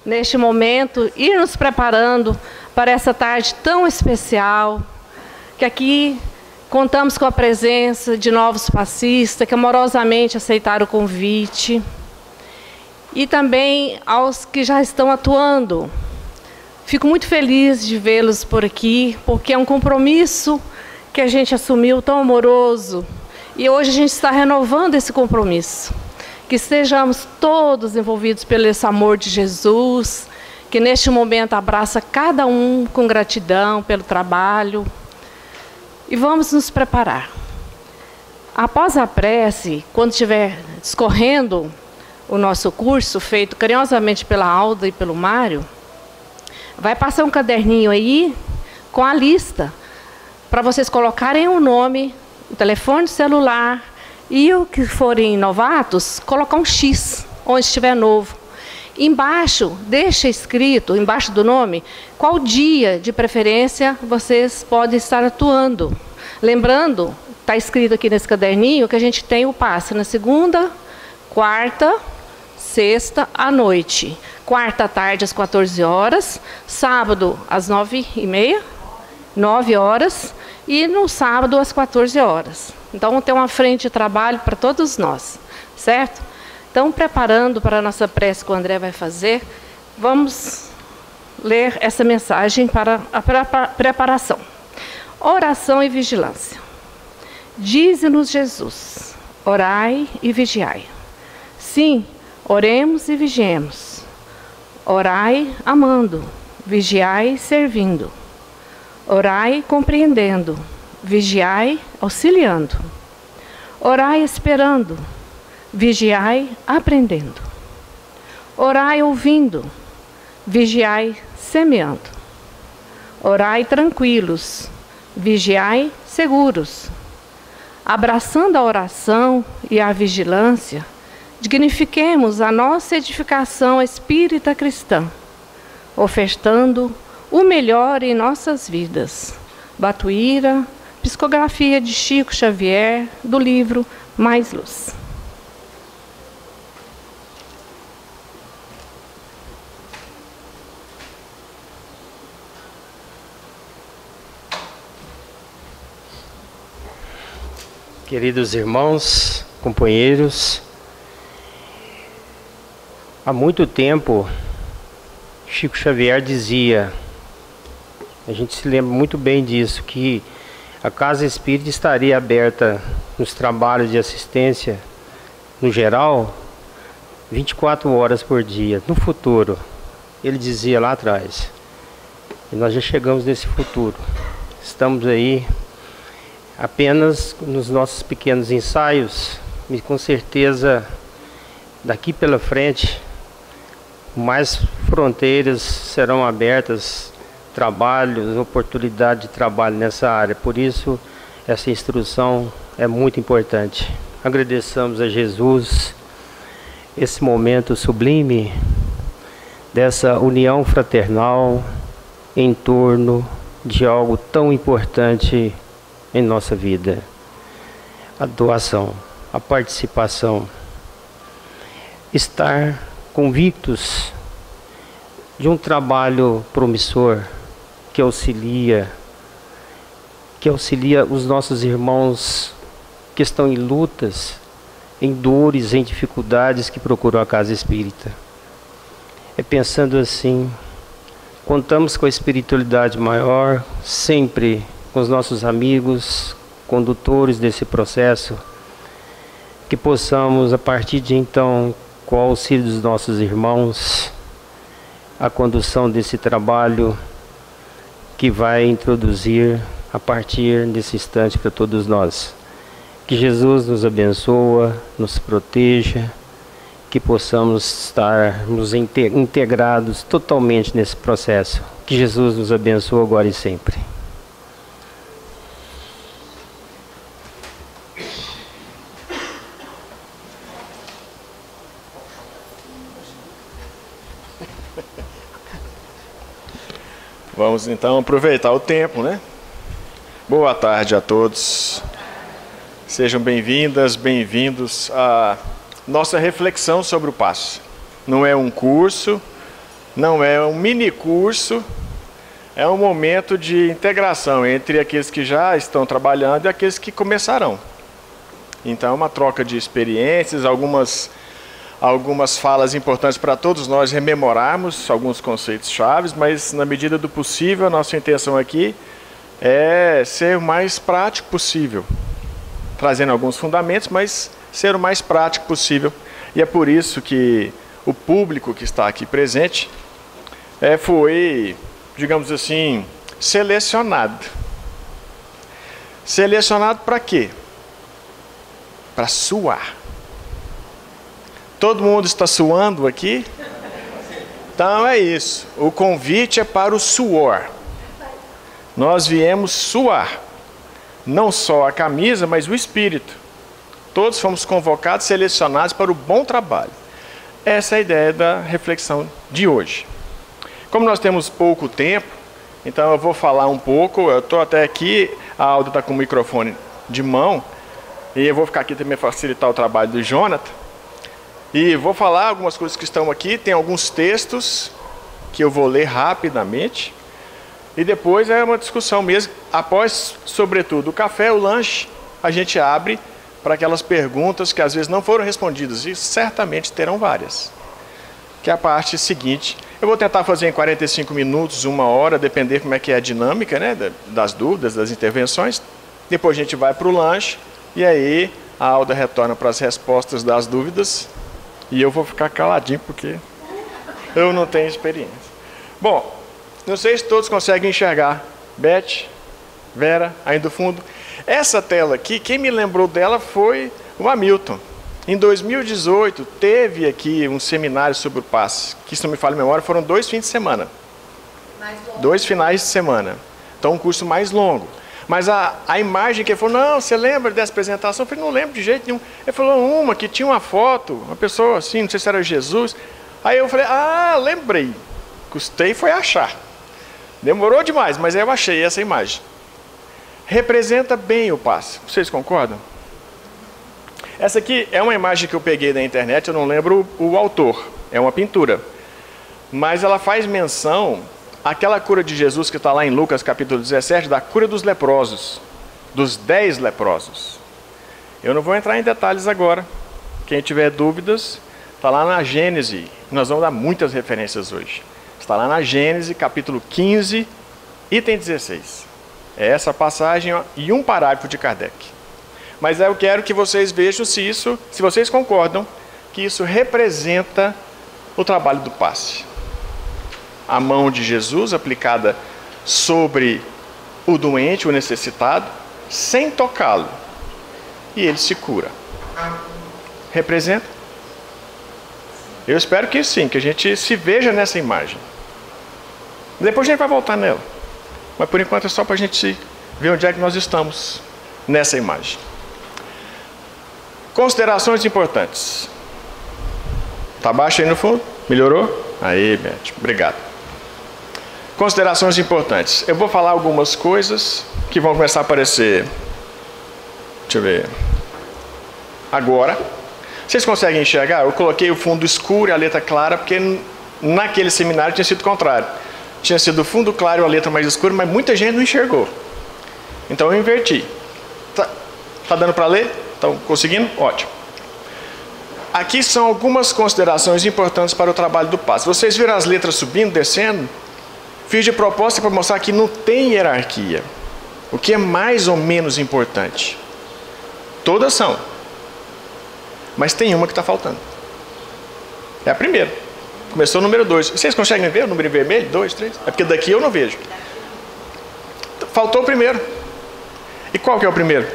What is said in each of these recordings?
neste momento, ir nos preparando para essa tarde tão especial, que aqui contamos com a presença de novos passistas que amorosamente aceitaram o convite, e também aos que já estão atuando. Fico muito feliz de vê-los por aqui, porque é um compromisso que a gente assumiu tão amoroso, e hoje a gente está renovando esse compromisso. Que estejamos todos envolvidos pelo esse amor de Jesus, que neste momento abraça cada um com gratidão pelo trabalho. E vamos nos preparar. Após a prece, quando estiver discorrendo o nosso curso, feito carinhosamente pela Alda e pelo Mário, vai passar um caderninho aí com a lista, para vocês colocarem o nome, o telefone celular, e o que forem novatos, colocar um X, onde estiver novo. Embaixo, deixa escrito, embaixo do nome, qual dia de preferência vocês podem estar atuando. Lembrando, está escrito aqui nesse caderninho, que a gente tem o passe na segunda, quarta, sexta à noite. Quarta à tarde às 14 horas, sábado às 9h30, 9 horas, e no sábado às 14 horas. Então tem uma frente de trabalho para todos nós, certo? Então, preparando para a nossa prece que o André vai fazer, vamos ler essa mensagem para a preparação. Oração e vigilância. Dize-nos Jesus, orai e vigiai. Sim, oremos e vigiemos. Orai amando, vigiai servindo. Orai compreendendo, vigiai auxiliando. Orai esperando, vigiai aprendendo. Orai ouvindo, vigiai semeando. Orai tranquilos, vigiai seguros. Abraçando a oração e a vigilância, dignifiquemos a nossa edificação espírita cristã, ofertando o melhor em nossas vidas. Batuíra, psicografia de Chico Xavier, do livro Mais Luz. Queridos irmãos, companheiros, há muito tempo Chico Xavier dizia, a gente se lembra muito bem disso, que a Casa Espírita estaria aberta nos trabalhos de assistência, no geral, 24 horas por dia, no futuro. Ele dizia lá atrás. E nós já chegamos nesse futuro. Estamos aí apenas nos nossos pequenos ensaios, e com certeza daqui pela frente mais fronteiras serão abertas, trabalhos, oportunidade de trabalho nessa área. Por isso essa instrução é muito importante. Agradeçamos a Jesus esse momento sublime dessa união fraternal em torno de algo tão importante em nossa vida: a doação, a participação, estar convictos de um trabalho promissor que auxilia os nossos irmãos que estão em lutas, em dores, em dificuldades, que procuram a Casa Espírita. É pensando assim, contamos com a espiritualidade maior, sempre com os nossos amigos, condutores desse processo, que possamos, a partir de então, com o auxílio dos nossos irmãos, a condução desse trabalho que vai introduzir a partir desse instante para todos nós. Que Jesus nos abençoe, nos proteja, que possamos estarmos integrados totalmente nesse processo. Que Jesus nos abençoe agora e sempre. Vamos então aproveitar o tempo, né? Boa tarde a todos. Sejam bem-vindas, bem-vindos à nossa reflexão sobre o passe. Não é um curso, não é um mini curso, é um momento de integração entre aqueles que já estão trabalhando e aqueles que começarão. Então, é uma troca de experiências, algumas falas importantes para todos nós rememorarmos alguns conceitos chaves, mas na medida do possível, a nossa intenção aqui é ser o mais prático possível, trazendo alguns fundamentos, mas ser o mais prático possível. E é por isso que o público que está aqui presente foi, digamos assim, selecionado. Selecionado para quê? Para suar. Todo mundo está suando aqui? Então é isso. O convite é para o suor. Nós viemos suar. Não só a camisa, mas o espírito. Todos fomos convocados, selecionados para o bom trabalho. Essa é a ideia da reflexão de hoje. Como nós temos pouco tempo, então eu vou falar um pouco. Eu estou até aqui, a Alda está com o microfone de mão, e eu vou ficar aqui também para facilitar o trabalho do Jonathan. E vou falar algumas coisas que estão aqui, tem alguns textos que eu vou ler rapidamente. E depois é uma discussão mesmo. Após, sobretudo, o café, o lanche, a gente abre para aquelas perguntas que às vezes não foram respondidas. E certamente terão várias. Que é a parte seguinte. Eu vou tentar fazer em 45 minutos, 1 hora, depender como é que é a dinâmica, né, das dúvidas, das intervenções. Depois a gente vai para o lanche. E aí a Alda retorna para as respostas das dúvidas. E eu vou ficar caladinho porque eu não tenho experiência. Bom, não sei se todos conseguem enxergar. Beth, Vera, aí do fundo. Essa tela aqui, quem me lembrou dela foi o Hamilton. Em 2018, teve aqui um seminário sobre o passe, que se não me falha a memória, foram 2 fins de semana. 2 finais de semana. Então, um curso mais longo. Mas a imagem que ele falou, não, você lembra dessa apresentação? Eu falei, não lembro de jeito nenhum. Ele falou uma que tinha uma foto, uma pessoa assim, não sei se era Jesus. Aí eu falei, lembrei. Custei foi achar. Demorou demais, mas aí eu achei essa imagem. Representa bem o passe. Vocês concordam? Essa aqui é uma imagem que eu peguei da internet, eu não lembro o autor. É uma pintura. Mas ela faz menção àquela cura de Jesus que está lá em Lucas capítulo 17, da cura dos leprosos. Dos 10 leprosos. Eu não vou entrar em detalhes agora. Quem tiver dúvidas, está lá na Gênesis. Nós vamos dar muitas referências hoje. Está lá na Gênesis, capítulo 15, item 16. É essa passagem e um parágrafo de Kardec. Mas eu quero que vocês vejam se vocês concordam, que isso representa o trabalho do passe. A mão de Jesus aplicada sobre o doente, o necessitado, sem tocá-lo. E ele se cura. Representa? Eu espero que sim, que a gente se veja nessa imagem. Depois a gente vai voltar nela. Mas por enquanto é só para a gente ver onde é que nós estamos nessa imagem. Considerações importantes. Está baixo aí no fundo? Melhorou? Aí, Beth, obrigado. Considerações importantes. Eu vou falar algumas coisas que vão começar a aparecer. Deixa eu ver. Agora. Vocês conseguem enxergar? Eu coloquei o fundo escuro e a letra clara, porque naquele seminário tinha sido o contrário. Tinha sido o fundo claro e a letra mais escura, mas muita gente não enxergou. Então eu inverti. Tá dando para ler? Estão conseguindo? Ótimo. Aqui são algumas considerações importantes para o trabalho do passe. Vocês viram as letras subindo, descendo? Fiz de propósito para mostrar que não tem hierarquia. O que é mais ou menos importante? Todas são. Mas tem uma que está faltando. É a primeira. Começou o número 2. Vocês conseguem ver o número vermelho? 2, 3? É porque daqui eu não vejo. Faltou o primeiro. E qual que é o primeiro?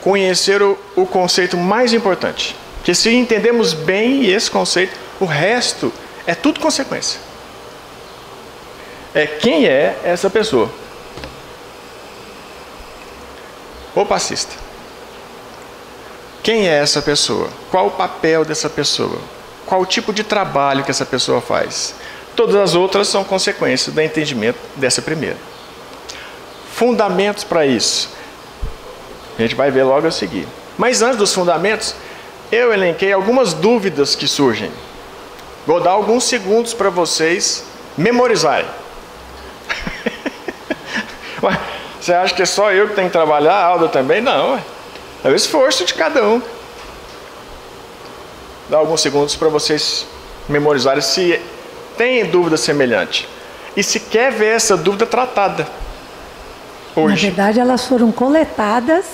Conhecer o conceito mais importante. Que se entendemos bem esse conceito, o resto é tudo consequência. É quem é essa pessoa. O passista. Quem é essa pessoa? Qual o papel dessa pessoa? Qual o tipo de trabalho que essa pessoa faz? Todas as outras são consequências do entendimento dessa primeira. Fundamentos para isso. A gente vai ver logo a seguir. Mas antes dos fundamentos, eu elenquei algumas dúvidas que surgem. Vou dar alguns segundos para vocês memorizarem. Você acha que é só eu que tenho que trabalhar? A Alda também? Não. É o esforço de cada um. Dá alguns segundos para vocês memorizarem se tem dúvida semelhante. E se quer ver essa dúvida tratada hoje. Na verdade, elas foram coletadas,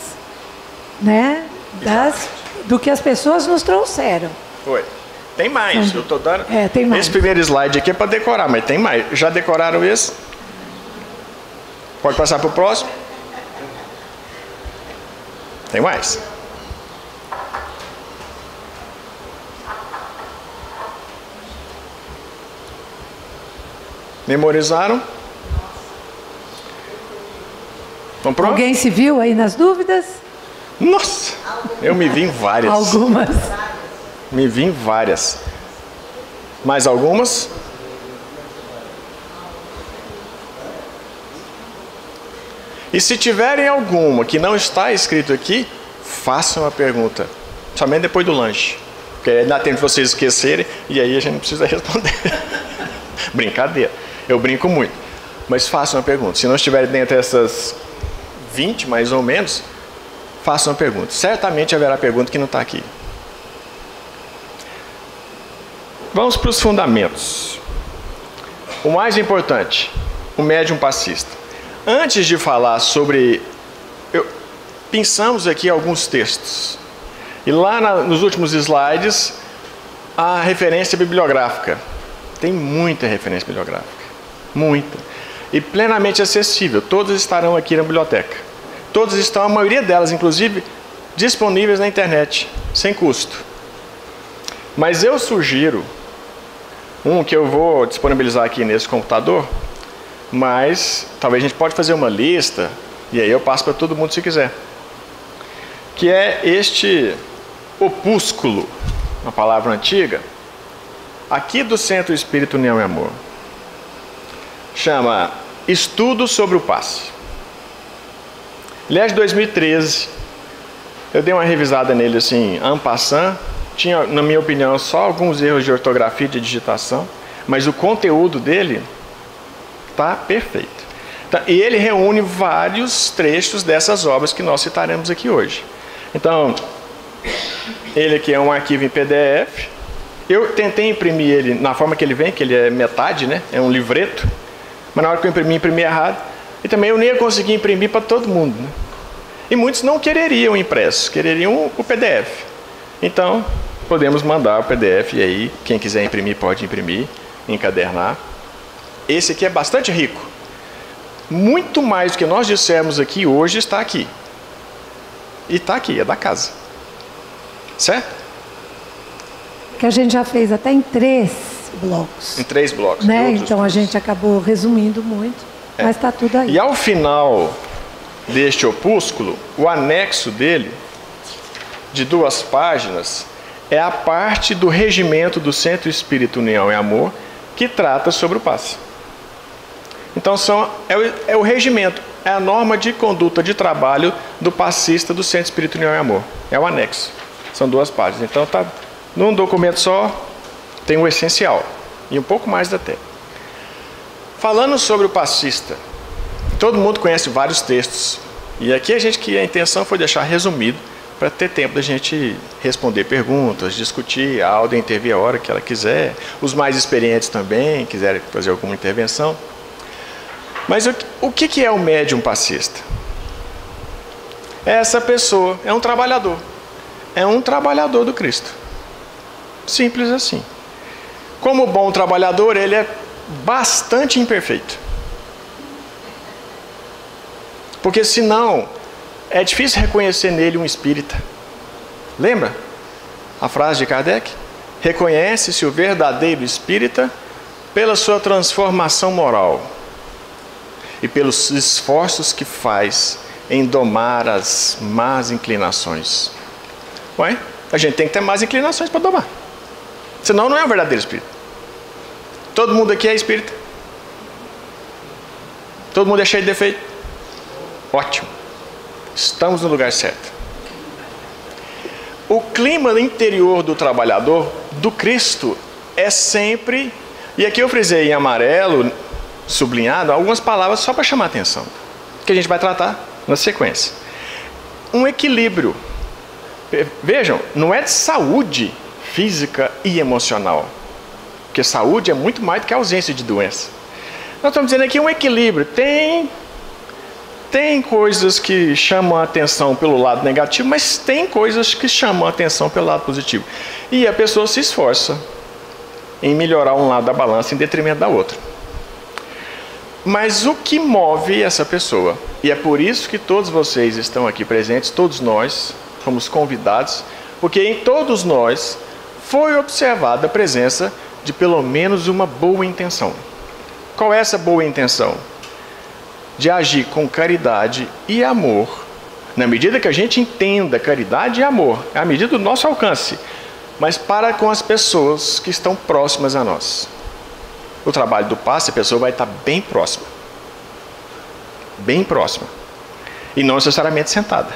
né, do que as pessoas nos trouxeram. Foi. Tem mais. Eu estou dando. Tem mais. Esse primeiro slide aqui é para decorar, mas tem mais. Já decoraram esse? Pode passar para o próximo? Tem mais. Memorizaram? Vamos pronto? Alguém se viu aí nas dúvidas? Nossa, eu me vi em várias. Algumas. Me vi em várias. Mais algumas? E se tiverem alguma que não está escrito aqui, façam a pergunta. Somente depois do lanche. Porque aí dá tempo de vocês esquecerem e aí a gente não precisa responder. Brincadeira. Eu brinco muito. Mas façam a pergunta. Se não estiverem dentro dessas 20, mais ou menos, façam a pergunta. Certamente haverá pergunta que não está aqui. Vamos para os fundamentos. O mais importante, o médium passista. Antes de falar sobre... pensamos aqui alguns textos. E lá nos últimos slides, a referência bibliográfica. Tem muita referência bibliográfica. Muita. E plenamente acessível. Todas estarão aqui na biblioteca. Todas estão, a maioria delas, inclusive, disponíveis na internet, sem custo. Mas eu sugiro um que eu vou disponibilizar aqui nesse computador, mas talvez a gente pode fazer uma lista, e aí eu passo para todo mundo se quiser. Que é este opúsculo, uma palavra antiga, aqui do Centro Espírita União e Amor. Chama Estudo sobre o Passe. Ele é de 2013. Eu dei uma revisada nele assim, en passant. Tinha, na minha opinião, só alguns erros de ortografia e de digitação, mas o conteúdo dele está perfeito. E ele reúne vários trechos dessas obras que nós citaremos aqui hoje. Então, ele aqui é um arquivo em PDF. Eu tentei imprimir ele na forma que ele vem, que ele é metade, né? É um livreto. Mas na hora que eu imprimi errado. E também eu nem ia conseguir imprimir para todo mundo, né? E muitos não quereriam impresso, quereriam o PDF. Então, podemos mandar o PDF e aí, quem quiser imprimir, pode imprimir, encadernar. Esse aqui é bastante rico. Muito mais do que nós dissemos aqui hoje está aqui. E está aqui, é da casa. Certo? Que a gente já fez até em 3 blocos. Em 3 blocos. Né? Então a gente acabou resumindo muito, mas está tudo aí. E ao final deste opúsculo, o anexo dele, de 2 páginas, é a parte do regimento do Centro Espírita União e Amor, que trata sobre o passe. Então é o regimento, é a norma de conduta de trabalho do passista do Centro Espírita União e Amor. É o anexo. São 2 páginas. Então está num documento só, tem o essencial. E um pouco mais até. Falando sobre o passista, todo mundo conhece vários textos. E aqui a intenção foi deixar resumido, para ter tempo da gente responder perguntas, discutir, a Alda intervir a hora que ela quiser, os mais experientes também, quiserem fazer alguma intervenção. Mas o que é o médium passista? Essa pessoa é um trabalhador. É um trabalhador do Cristo. Simples assim. Como bom trabalhador, ele é bastante imperfeito. Porque senão, é difícil reconhecer nele um espírita. Lembra a frase de Kardec? Reconhece-se o verdadeiro espírita pela sua transformação moral e pelos esforços que faz em domar as más inclinações. Ué, a gente tem que ter más inclinações para domar. Senão não é um verdadeiro espírita. Todo mundo aqui é espírita? Todo mundo é cheio de defeito? Ótimo. Estamos no lugar certo. O clima interior do trabalhador, do Cristo, é sempre... E aqui eu frisei em amarelo, sublinhado, algumas palavras só para chamar a atenção, que a gente vai tratar na sequência. Um equilíbrio. Vejam, não é de saúde física e emocional, porque saúde é muito mais do que a ausência de doença. Nós estamos dizendo aqui um equilíbrio. Tem coisas que chamam a atenção pelo lado negativo, mas tem coisas que chamam a atenção pelo lado positivo. E a pessoa se esforça em melhorar um lado da balança em detrimento da outra. Mas o que move essa pessoa, e é por isso que todos vocês estão aqui presentes, todos nós fomos convidados, porque em todos nós foi observada a presença de pelo menos uma boa intenção. Qual é essa boa intenção? De agir com caridade e amor, na medida que a gente entenda caridade e amor, é a medida do nosso alcance, mas para com as pessoas que estão próximas a nós. O trabalho do passe, a pessoa vai estar bem próxima. Bem próxima. E não necessariamente sentada.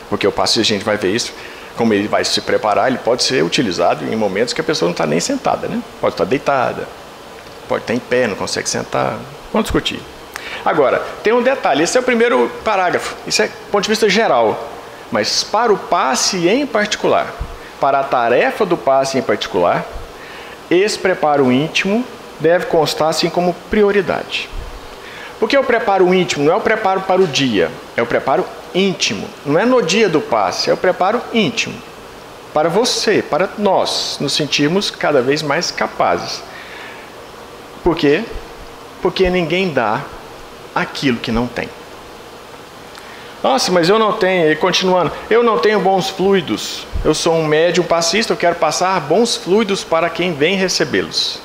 Porque o passe, a gente vai ver isso, como ele vai se preparar, ele pode ser utilizado em momentos que a pessoa não está nem sentada, né? Pode estar deitada, pode estar em pé, não consegue sentar. Vamos discutir. Agora, tem um detalhe, esse é o primeiro parágrafo, isso é do ponto de vista geral. Mas para o passe em particular, para a tarefa do passe em particular, esse preparo íntimo deve constar assim como prioridade. Porque o preparo íntimo não é o preparo para o dia, é o preparo íntimo. Não é no dia do passe, é o preparo íntimo. Para você, para nós, nos sentirmos cada vez mais capazes. Por quê? Porque ninguém dá aquilo que não tem. Nossa, mas eu não tenho, e continuando, eu não tenho bons fluidos. Eu sou um médium passista, eu quero passar bons fluidos para quem vem recebê-los.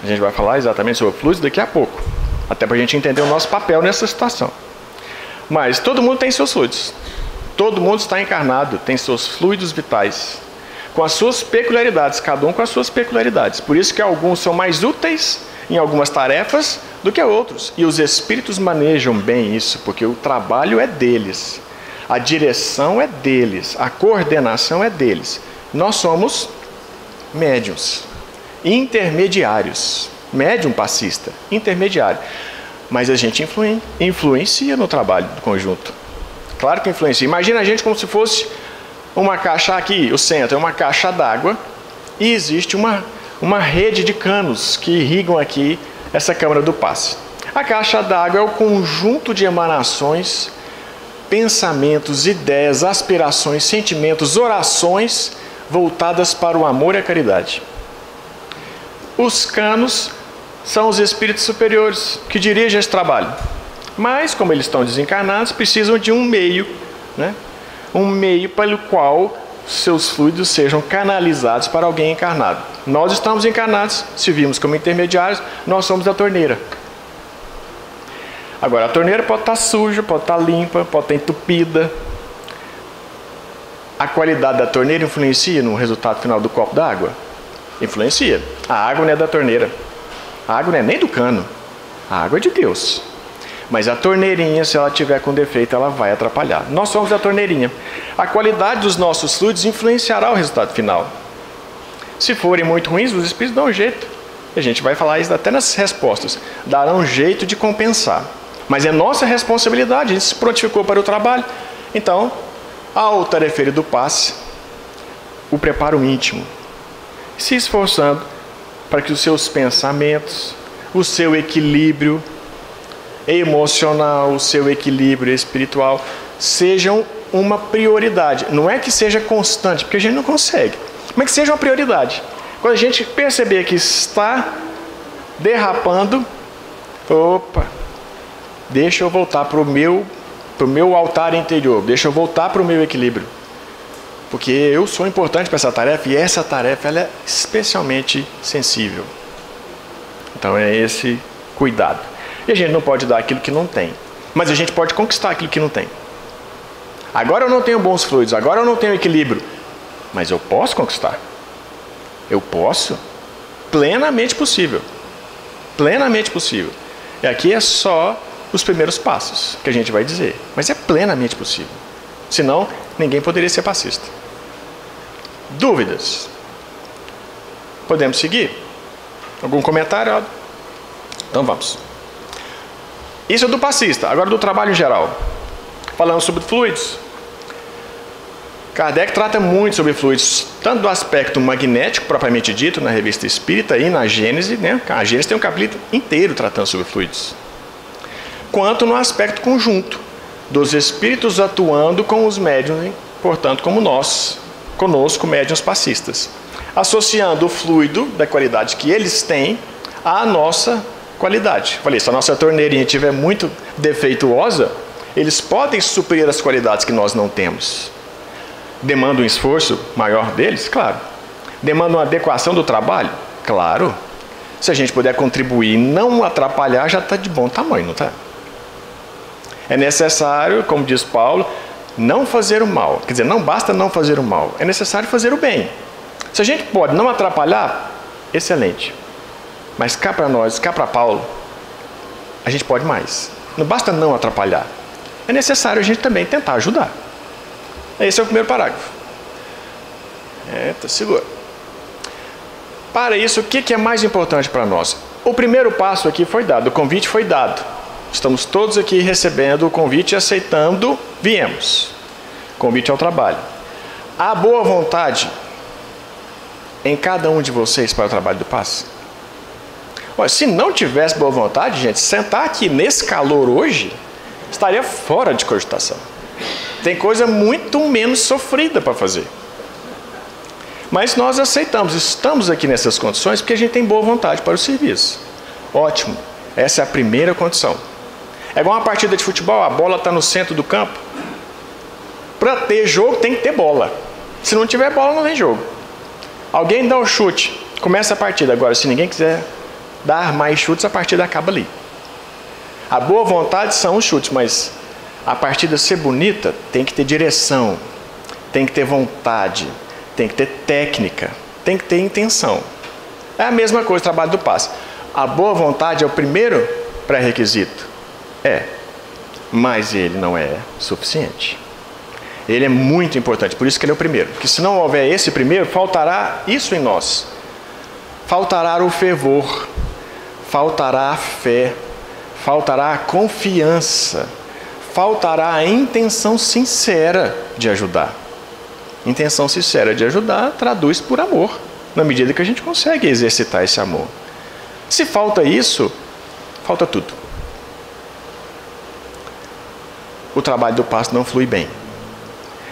A gente vai falar exatamente sobre fluidos daqui a pouco, até para a gente entender o nosso papel nessa situação. Mas todo mundo tem seus fluidos. Todo mundo está encarnado, tem seus fluidos vitais, com as suas peculiaridades, cada um com as suas peculiaridades. Por isso que alguns são mais úteis em algumas tarefas do que outros. E os espíritos manejam bem isso, porque o trabalho é deles, a direção é deles, a coordenação é deles. Nós somos médiuns, intermediários. Médium passista, intermediário. Mas a gente influencia no trabalho do conjunto. Claro que influencia. Imagina a gente como se fosse uma caixa aqui, o centro é uma caixa d'água, e existe uma rede de canos que irrigam aqui essa câmara do passe. A caixa d'água é o conjunto de emanações, pensamentos, ideias, aspirações, sentimentos, orações voltadas para o amor e a caridade. Os canos são os espíritos superiores que dirigem esse trabalho. Mas, como eles estão desencarnados, precisam de um meio, né? Um meio pelo qual seus fluidos sejam canalizados para alguém encarnado. Nós estamos encarnados, se vimos como intermediários, nós somos a torneira. Agora, a torneira pode estar suja, pode estar limpa, pode estar entupida. A qualidade da torneira influencia no resultado final do copo d'água? Influencia. A água não é da torneira. A água não é nem do cano. A água é de Deus. Mas a torneirinha, se ela tiver com defeito, ela vai atrapalhar. Nós somos a torneirinha. A qualidade dos nossos fluidos influenciará o resultado final. Se forem muito ruins, os espíritos dão um jeito. A gente vai falar isso até nas respostas. Darão um jeito de compensar. Mas é nossa responsabilidade, a gente se prontificou para o trabalho. Então, ao tarefeiro do passe, o preparo íntimo, se esforçando para que os seus pensamentos, o seu equilíbrio emocional, o seu equilíbrio espiritual sejam uma prioridade. Não é que seja constante, porque a gente não consegue, mas que seja uma prioridade. Quando a gente perceber que está derrapando, opa, deixa eu voltar para o meu altar interior, deixa eu voltar para o meu equilíbrio, porque eu sou importante para essa tarefa e essa tarefa ela é especialmente sensível. Então é esse cuidado. E a gente não pode dar aquilo que não tem, mas a gente pode conquistar aquilo que não tem. Agora eu não tenho bons fluidos, agora eu não tenho equilíbrio, mas eu posso conquistar. Eu posso. Plenamente possível. Plenamente possível. E aqui é só os primeiros passos que a gente vai dizer, mas é plenamente possível. Senão, ninguém poderia ser passista. Dúvidas? Podemos seguir? Algum comentário? Então vamos. Isso é do passista. Agora do trabalho em geral. Falando sobre fluidos. Kardec trata muito sobre fluidos, tanto do aspecto magnético, propriamente dito, na Revista Espírita e na Gênese, né? A Gênese tem um capítulo inteiro tratando sobre fluidos. Quanto no aspecto conjunto, dos espíritos atuando com os médiuns, portanto, como nós, conosco, médiuns passistas. Associando o fluido da qualidade que eles têm à nossa qualidade. Falei, se a nossa torneirinha estiver muito defeituosa, eles podem suprir as qualidades que nós não temos. Demanda um esforço maior deles? Claro. Demanda uma adequação do trabalho? Claro. Se a gente puder contribuir e não atrapalhar, já está de bom tamanho, não está? É necessário, como diz Paulo, não fazer o mal. Quer dizer, não basta não fazer o mal, é necessário fazer o bem. Se a gente pode não atrapalhar, excelente. Mas cá para nós, cá para Paulo, a gente pode mais. Não basta não atrapalhar. É necessário a gente também tentar ajudar. Esse é o primeiro parágrafo. Tá seguro. Para isso, o que é mais importante para nós? O primeiro passo aqui foi dado, o convite foi dado. Estamos todos aqui recebendo o convite e aceitando, viemos. Convite ao trabalho. Há boa vontade em cada um de vocês para o trabalho do passe? Olha, se não tivesse boa vontade, gente, sentar aqui nesse calor hoje, estaria fora de cogitação. Tem coisa muito menos sofrida para fazer. Mas nós aceitamos, estamos aqui nessas condições porque a gente tem boa vontade para o serviço. Ótimo, essa é a primeira condição. É igual uma partida de futebol, a bola está no centro do campo. Para ter jogo tem que ter bola. Se não tiver bola, não tem jogo. Alguém dá um chute, começa a partida. Agora, se ninguém quiser dar mais chutes, a partida acaba ali. A boa vontade são os chutes, mas a partida ser bonita tem que ter direção, tem que ter vontade, tem que ter técnica, tem que ter intenção. É a mesma coisa o trabalho do passe. A boa vontade é o primeiro pré-requisito. Mas ele não é suficiente. Ele é muito importante, por isso que ele é o primeiro. Porque se não houver esse primeiro, faltará isso em nós. Faltará o fervor, faltará a fé, faltará a confiança, faltará a intenção sincera de ajudar. Intenção sincera de ajudar traduz por amor, na medida que a gente consegue exercitar esse amor. Se falta isso, falta tudo. O trabalho do pasto não flui bem.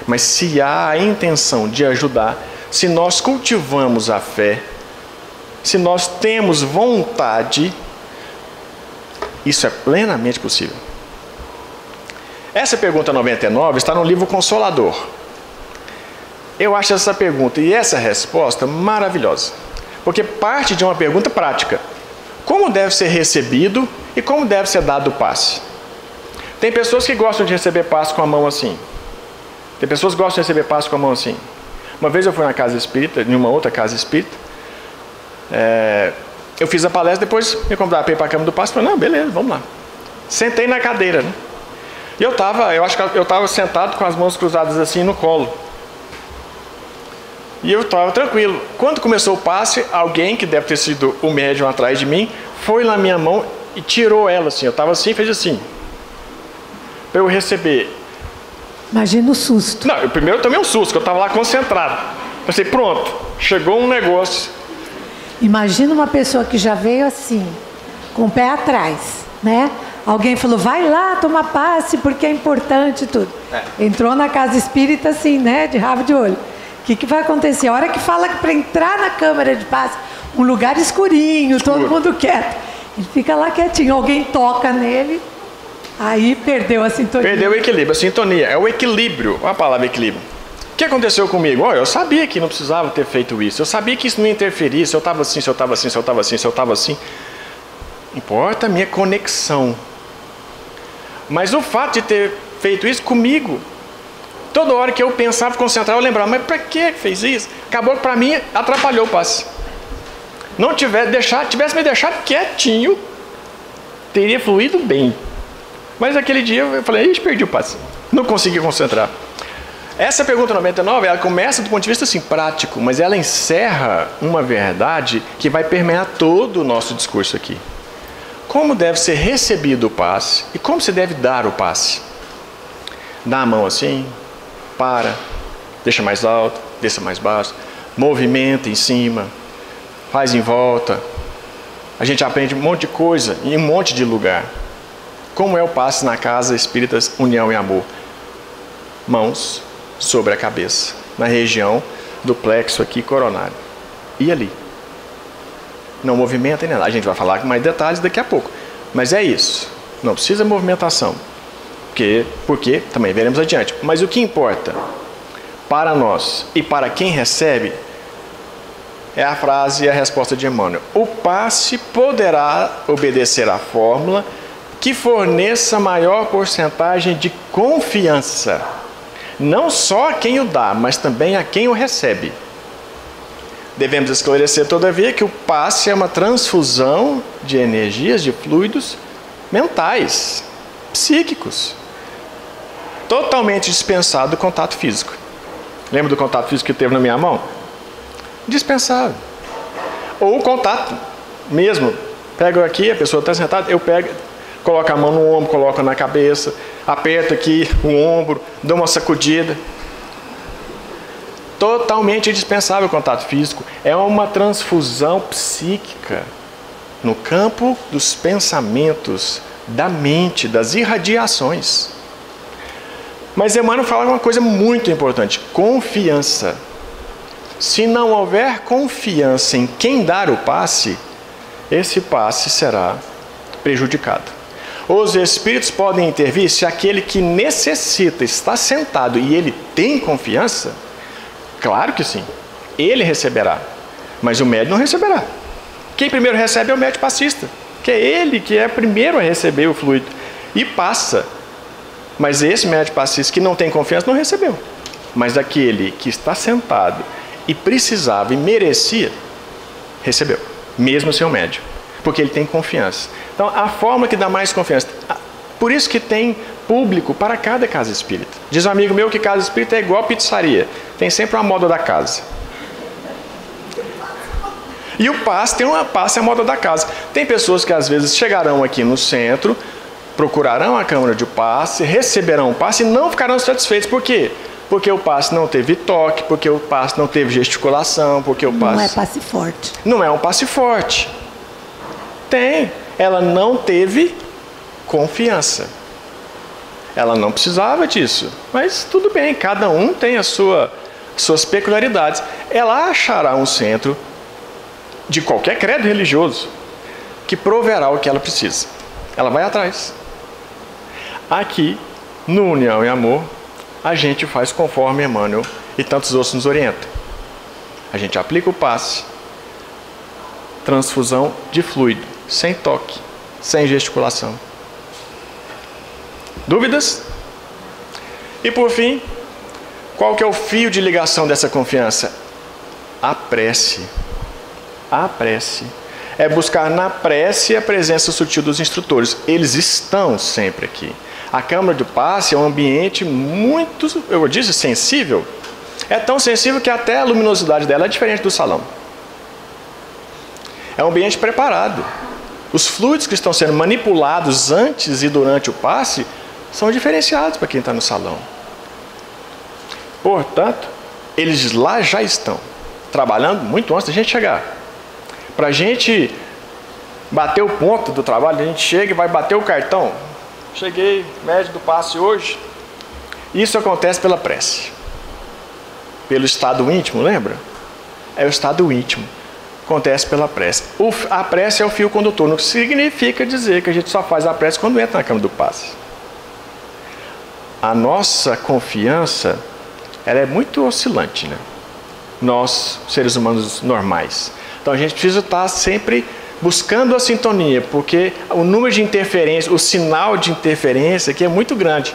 Mas se há a intenção de ajudar, se nós cultivamos a fé, se nós temos vontade, isso é plenamente possível. Essa pergunta 99 está no livro Consolador. Eu acho essa pergunta e essa resposta maravilhosa, porque parte de uma pergunta prática. Como deve ser recebido e como deve ser dado o passe? Tem pessoas que gostam de receber passe com a mão assim. Tem pessoas que gostam de receber passe com a mão assim. Uma vez eu fui na casa espírita, em uma outra casa espírita, eu fiz a palestra, depois me convidaram para ir para a cama do passe, falei, não, beleza, vamos lá. Sentei na cadeira, né? E eu acho que eu estava sentado com as mãos cruzadas assim no colo. E eu estava tranquilo. Quando começou o passe, alguém, que deve ter sido o médium atrás de mim, foi na minha mão e tirou ela assim. Eu estava assim, fez assim. Para eu receber. Imagina o susto. Não, eu primeiro tomei um susto, que eu estava lá concentrado. Pensei, pronto, chegou um negócio. Imagina uma pessoa que já veio assim, com o pé atrás, né? Alguém falou, vai lá tomar passe porque é importante e tudo. Entrou na casa espírita assim, né? De rabo de olho. O que vai acontecer? A hora que fala que para entrar na câmara de passe, um lugar escurinho, todo mundo quieto. Ele fica lá quietinho, alguém toca nele, aí perdeu a sintonia. Perdeu o equilíbrio, a sintonia. É o equilíbrio, olha a palavra equilíbrio. O que aconteceu comigo? Eu sabia que não precisava ter feito isso. Eu sabia que isso não ia interferir. Se eu estava assim, se eu estava assim, se eu estava assim, se eu estava assim. Importa a minha conexão. Mas o fato de ter feito isso comigo, toda hora que eu pensava, concentrava, eu lembrava, mas para que fez isso? Acabou que para mim atrapalhou o passe. Não tivesse me deixado quietinho, teria fluído bem. Mas aquele dia eu falei, ixi, perdi o passe. Não consegui concentrar. Essa pergunta 99, ela começa do ponto de vista assim, prático, mas ela encerra uma verdade que vai permear todo o nosso discurso aqui. Como deve ser recebido o passe e como se deve dar o passe? Dá a mão assim, para, deixa mais alto, deixa mais baixo, movimenta em cima, faz em volta. A gente aprende um monte de coisa em um monte de lugar. Como é o passe na Casa Espíritas União e Amor? Mãos sobre a cabeça, na região do plexo aqui coronário. E ali. Não movimenta nem nada. A gente vai falar com mais detalhes daqui a pouco. Mas é isso. Não precisa movimentação. Porque também veremos adiante. Mas o que importa para nós e para quem recebe é a frase e a resposta de Emmanuel. O passe poderá obedecer à fórmula que forneça maior porcentagem de confiança. Não só a quem o dá, mas também a quem o recebe. Devemos esclarecer, todavia, que o passe é uma transfusão de energias, de fluidos mentais, psíquicos. Totalmente dispensado do contato físico. Lembra do contato físico que teve na minha mão? Dispensável. Ou o contato mesmo. Pego aqui, a pessoa está sentada, eu pego, coloco a mão no ombro, coloco na cabeça, aperto aqui o ombro, dou uma sacudida. Totalmente dispensável o contato físico. É uma transfusão psíquica no campo dos pensamentos, da mente, das irradiações. Mas Emmanuel fala uma coisa muito importante: confiança. Se não houver confiança em quem dar o passe, esse passe será prejudicado. Os espíritos podem intervir se aquele que necessita está sentado e ele tem confiança. Claro que sim, ele receberá, mas o médium não receberá. Quem primeiro recebe é o médium passista, que é ele que é primeiro a receber o fluido e passa. Mas esse médium passista que não tem confiança não recebeu. Mas aquele que está sentado e precisava e merecia, recebeu, mesmo sem o médium, porque ele tem confiança. Então, a forma que dá mais confiança, por isso que tem público para cada casa espírita. Diz um amigo meu que casa espírita é igual pizzaria, tem sempre uma moda da casa. E o passe tem uma passe a moda da casa. Tem pessoas que às vezes chegarão aqui no centro, procurarão a câmara de passe, receberão o passe e não ficarão satisfeitos. Por quê? Porque o passe não teve toque, porque o passe não teve gesticulação, porque o passe... Não é passe forte. Não é um passe forte. Tem. Ela não teve confiança. Ela não precisava disso. Mas tudo bem, cada um tem as suas peculiaridades. Ela achará um centro de qualquer credo religioso que proverá o que ela precisa. Ela vai atrás. Aqui, no União e Amor, a gente faz conforme Emmanuel e tantos outros nos orientam. A gente aplica o passe, transfusão de fluido, sem toque, sem gesticulação. Dúvidas? E por fim, qual que é o fio de ligação dessa confiança? A prece. A prece. É buscar na prece a presença sutil dos instrutores. Eles estão sempre aqui. A câmara de passe é um ambiente muito, eu disse, sensível. É tão sensível que até a luminosidade dela é diferente do salão. É um ambiente preparado. Os fluidos que estão sendo manipulados antes e durante o passe são diferenciados para quem está no salão. Portanto, eles lá já estão, trabalhando muito antes da gente chegar. Para a gente bater o ponto do trabalho, a gente chega e vai bater o cartão. Cheguei, médio do passe hoje. Isso acontece pela prece. Pelo estado íntimo, lembra? É o estado íntimo. Acontece pela prece. A prece é o fio condutor. Não significa dizer que a gente só faz a prece quando entra na cama do passe. A nossa confiança, ela é muito oscilante, né? Nós, seres humanos normais. Então a gente precisa estar sempre buscando a sintonia, porque o número de interferência, o sinal de interferência aqui é muito grande.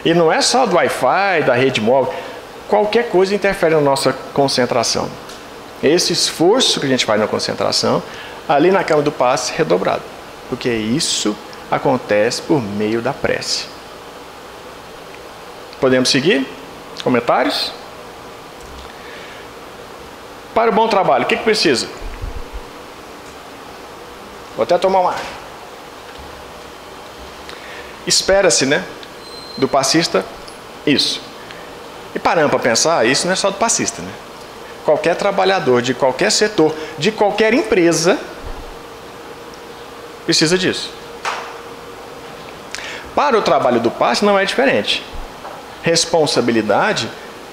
E não é só do Wi-Fi, da rede móvel. Qualquer coisa interfere na nossa concentração. Esse esforço que a gente faz na concentração, ali na cama do passe, redobrado. Porque isso acontece por meio da prece. Podemos seguir? Comentários? Para o bom trabalho, o que precisa? Vou até tomar uma água. Espera-se, né, do passista, isso. E parando para pensar, isso não é só do passista, né? Qualquer trabalhador de qualquer setor, de qualquer empresa, precisa disso. Para o trabalho do passe não é diferente. Responsabilidade,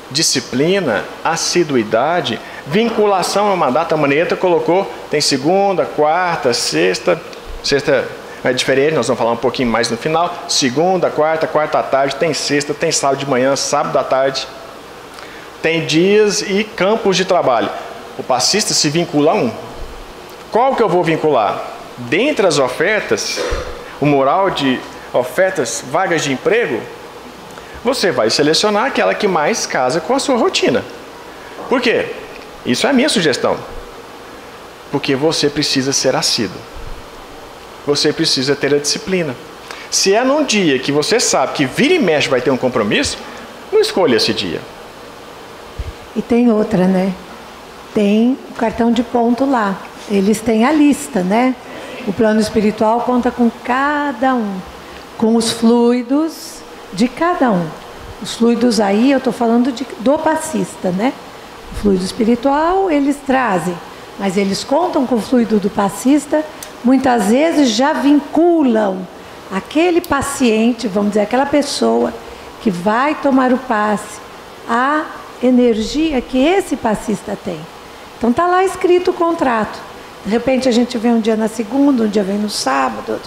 disciplina, assiduidade, vinculação a uma data. A Maneta colocou, tem segunda, quarta, sexta. Sexta é diferente, nós vamos falar um pouquinho mais no final. Segunda, quarta, quarta à tarde, tem sexta, tem sábado de manhã, sábado à tarde. Tem dias e campos de trabalho. O passista se vincula a um. Qual que eu vou vincular? Dentre as ofertas, o mural de ofertas, vagas de emprego, você vai selecionar aquela que mais casa com a sua rotina. Por quê? Isso é a minha sugestão. Porque você precisa ser assíduo. Você precisa ter a disciplina. Se é num dia que você sabe que vira e mexe vai ter um compromisso, não escolha esse dia. E tem outra, né? Tem o cartão de ponto lá. Eles têm a lista, né? O plano espiritual conta com cada um, com os fluidos de cada um. Os fluidos aí, eu estou falando do passista, né? O fluido espiritual eles trazem, mas eles contam com o fluido do passista, muitas vezes já vinculam aquele paciente, vamos dizer, aquela pessoa que vai tomar o passe, a energia que esse passista tem. Então está lá escrito o contrato. De repente a gente vê um dia na segunda, um dia vem no sábado.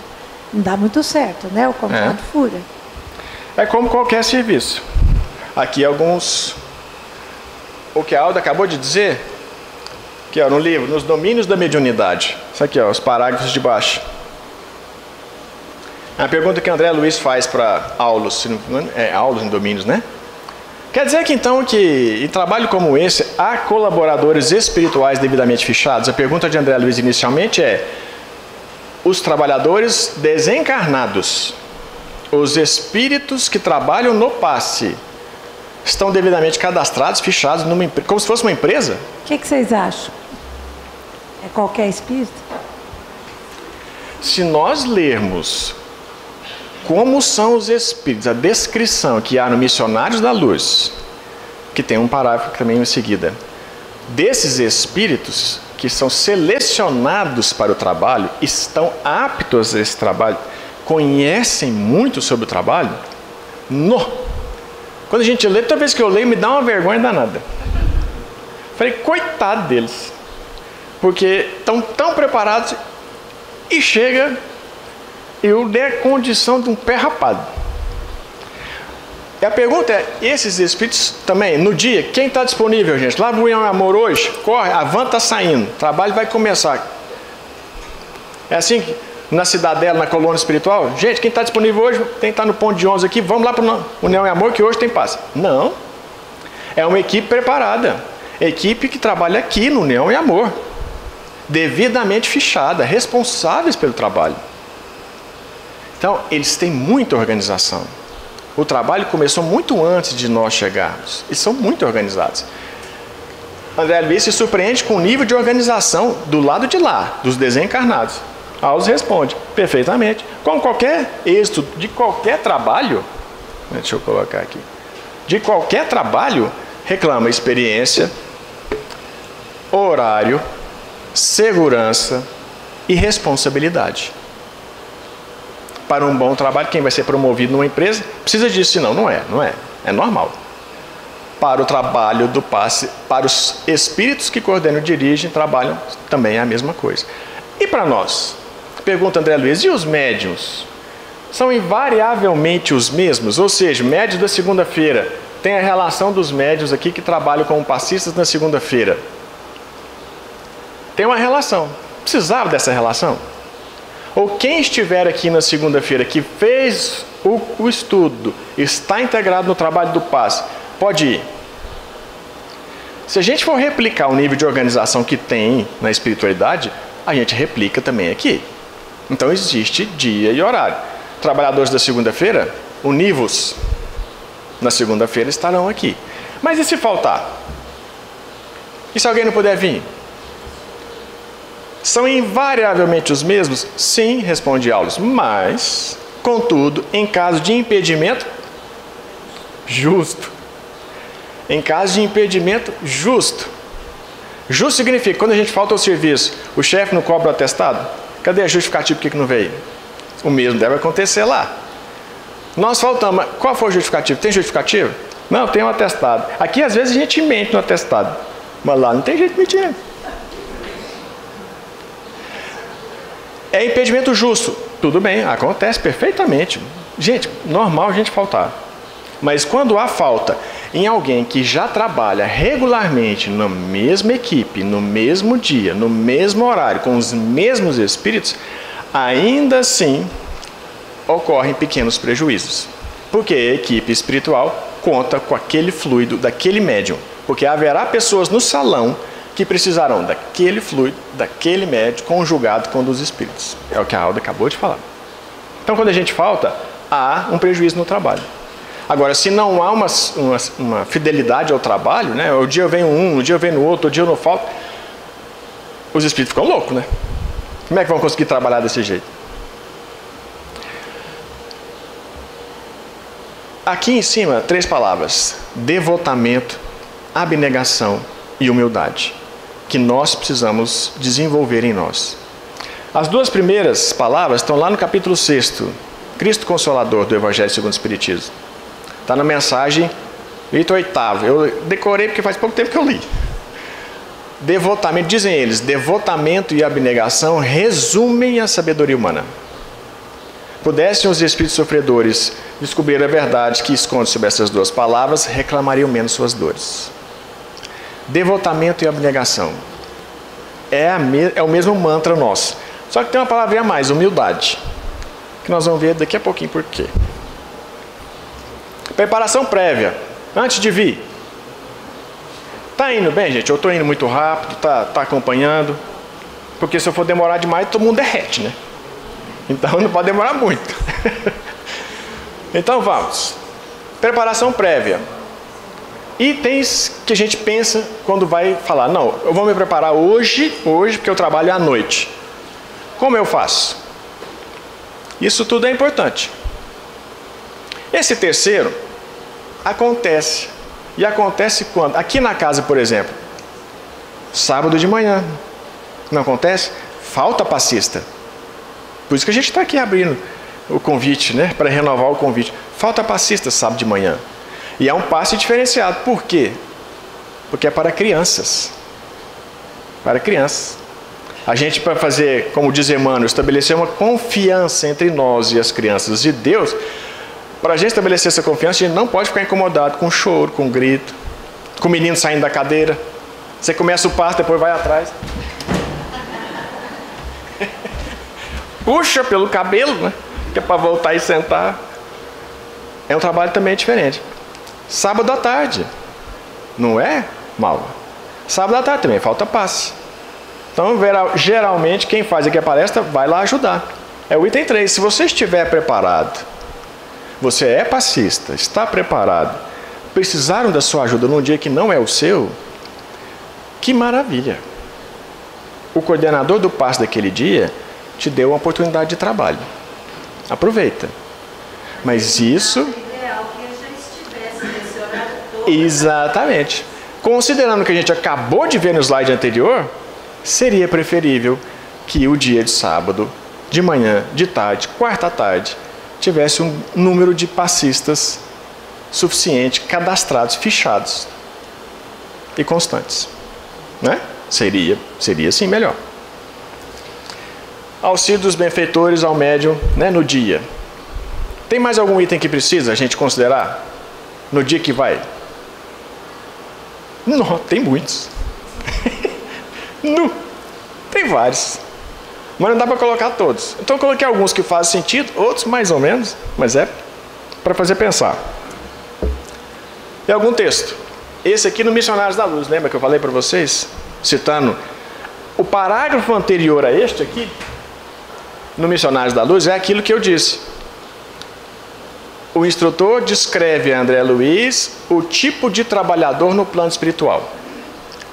Não dá muito certo, né? O contrato fura. É como qualquer serviço. Aqui alguns... O que a Alda acabou de dizer, que no livro, nos domínios da mediunidade. Isso aqui, ó, os parágrafos de baixo. É a pergunta que André Luiz faz para Aulus. Aulus em domínios, né? Quer dizer que então que em trabalho como esse há colaboradores espirituais devidamente fichados? A pergunta de André Luiz inicialmente é: os trabalhadores desencarnados, os espíritos que trabalham no passe, estão devidamente cadastrados, fichados, como se fosse uma empresa? O que vocês acham? É qualquer espírito? Se nós lermos como são os espíritos, a descrição que há no Missionários da Luz, que tem um parágrafo também em seguida, desses espíritos que são selecionados para o trabalho, estão aptos a esse trabalho, conhecem muito sobre o trabalho, quando a gente lê, toda vez que eu leio, me dá uma vergonha danada. Falei, coitado deles, porque estão tão preparados e chega... Eu dei a condição de um pé rapado. E a pergunta é, esses espíritos também, no dia, quem está disponível, gente? Lá no União e Amor hoje, corre, a van está saindo, o trabalho vai começar. É assim que na Cidadela, na colônia espiritual, gente, quem está disponível hoje, tem que estar no ponto de 11 aqui, vamos lá para o União e Amor, que hoje tem paz. Não. É uma equipe preparada. Equipe que trabalha aqui no União e Amor. Devidamente fichada, responsáveis pelo trabalho. Então, eles têm muita organização. O trabalho começou muito antes de nós chegarmos. Eles são muito organizados. André Luiz se surpreende com o nível de organização do lado de lá, dos desencarnados. Aulus responde, perfeitamente. Com qualquer êxito de qualquer trabalho, deixa eu colocar aqui, de qualquer trabalho, reclama experiência, horário, segurança e responsabilidade. Para um bom trabalho, quem vai ser promovido numa empresa precisa disso, senão não é. É normal. Para o trabalho do passe, para os espíritos que coordenam e dirigem, trabalham também é a mesma coisa. E para nós? Pergunta André Luiz, e os médiuns? São invariavelmente os mesmos? Ou seja, médios da segunda-feira, tem a relação dos médiuns aqui que trabalham como passistas na segunda-feira. Tem uma relação. Precisava dessa relação? Ou quem estiver aqui na segunda-feira, que fez o estudo, está integrado no trabalho do passe, pode ir. Se a gente for replicar o nível de organização que tem na espiritualidade, a gente replica também aqui. Então existe dia e horário. Trabalhadores da segunda-feira, univos, na segunda-feira estarão aqui. Mas e se faltar? E se alguém não puder vir? São invariavelmente os mesmos? Sim, responde Aulis. Mas, contudo, em caso de impedimento justo. Em caso de impedimento justo. Justo significa que quando a gente falta ao serviço, o chefe não cobra o atestado? Cadê a justificativa por que não veio? O mesmo deve acontecer lá. Nós faltamos. Qual foi o justificativo? Tem justificativa? Não, tem um atestado. Aqui às vezes a gente mente no atestado. Mas lá não tem jeito de mentir. É impedimento justo. Tudo bem, acontece perfeitamente. Gente, normal a gente faltar. Mas quando há falta em alguém que já trabalha regularmente na mesma equipe, no mesmo dia, no mesmo horário, com os mesmos espíritos, ainda assim ocorrem pequenos prejuízos. Porque a equipe espiritual conta com aquele fluido daquele médium. Porque haverá pessoas no salão que precisarão daquele fluido, daquele médium, conjugado com um dos espíritos. É o que a Alda acabou de falar. Então, quando a gente falta, há um prejuízo no trabalho. Agora, se não há uma fidelidade ao trabalho, né? O dia eu venho um dia eu venho no outro dia eu não falto, os espíritos ficam loucos, né? Como é que vão conseguir trabalhar desse jeito? Aqui em cima, 3 palavras: devotamento, abnegação e humildade, que nós precisamos desenvolver em nós. As 2 primeiras palavras estão lá no capítulo 6, Cristo Consolador, do Evangelho segundo o Espiritismo. Está na mensagem, item 8º. Eu decorei porque faz pouco tempo que eu li. Devotamento, dizem eles, devotamento e abnegação resumem a sabedoria humana. Pudessem os espíritos sofredores descobrir a verdade que esconde sobre essas 2 palavras, reclamariam menos suas dores. Devotamento e abnegação. É o mesmo mantra nosso. Só que tem uma palavrinha a mais, humildade. Que nós vamos ver daqui a pouquinho por quê. Preparação prévia, antes de vir. Tá indo bem, gente? Eu estou indo muito rápido, tá acompanhando. Porque se eu for demorar demais, todo mundo derrete, né? Então não pode demorar muito. Então vamos. Preparação prévia. Itens que a gente pensa quando vai falar: não, eu vou me preparar hoje porque eu trabalho à noite. Como eu faço? Isso tudo é importante. Esse terceiro acontece. E acontece quando? Aqui na casa, por exemplo, sábado de manhã. Não acontece? Falta passista. Por isso que a gente está aqui abrindo o convite, né? Para renovar o convite. Falta passista sábado de manhã. E é um passe diferenciado. Por quê? Porque é para crianças. Para crianças. A gente, para fazer, como diz Emmanuel, estabelecer uma confiança entre nós e as crianças de Deus. Para a gente estabelecer essa confiança, a gente não pode ficar incomodado com choro, com grito, com o menino saindo da cadeira. Você começa o passo, depois vai atrás. Puxa pelo cabelo, né? Que é para voltar e sentar. É um trabalho também diferente. Sábado à tarde. Não é, Mauro? Sábado à tarde também, falta passe. Então, geralmente, quem faz aqui a palestra vai lá ajudar. É o item 3. Se você estiver preparado, você é passista, está preparado, precisaram da sua ajuda num dia que não é o seu, que maravilha. O coordenador do passe daquele dia te deu uma oportunidade de trabalho. Aproveita. Mas isso... ideal que eu já estivesse nesse horário todo. Exatamente. Considerando que a gente acabou de ver no slide anterior, seria preferível que o dia de sábado, de manhã, de tarde, quarta à tarde, tivesse um número de passistas suficiente, cadastrados, fichados e constantes. Né? Seria sim melhor. Auxílio dos benfeitores ao médium, né, no dia. Tem mais algum item que precisa a gente considerar? No dia que vai? Não, tem muitos. Não, tem vários. Mas não dá para colocar todos. Então eu coloquei alguns que fazem sentido, outros mais ou menos, mas é para fazer pensar. Tem algum texto? Esse aqui no Missionários da Luz, lembra que eu falei para vocês? Citando o parágrafo anterior a este aqui, no Missionários da Luz, é aquilo que eu disse. o instrutor descreve a André Luiz o tipo de trabalhador no plano espiritual.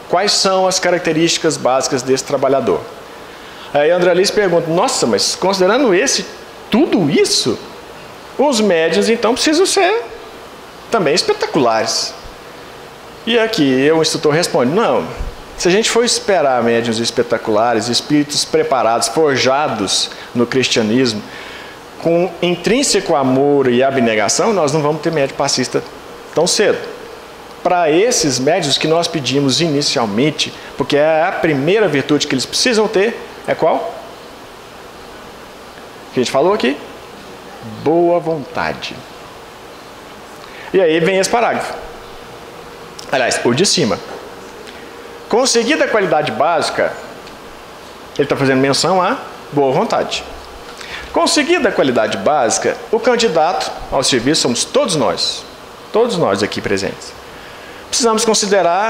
Quais são as características básicas desse trabalhador? Aí André Luiz pergunta, nossa, mas considerando tudo isso, os médiuns então precisam ser também espetaculares. E aqui o instrutor responde, não, se a gente for esperar médiuns espetaculares, espíritos preparados, forjados no cristianismo, com intrínseco amor e abnegação, nós não vamos ter médium passista tão cedo. Para esses médiuns que nós pedimos inicialmente, porque é a primeira virtude que eles precisam ter, é qual? Que a gente falou aqui? Boa vontade. E aí vem esse parágrafo. Aliás, o de cima. Conseguida a qualidade básica, ele está fazendo menção à boa vontade. Conseguida a qualidade básica, o candidato ao serviço somos todos nós aqui presentes. Precisamos considerar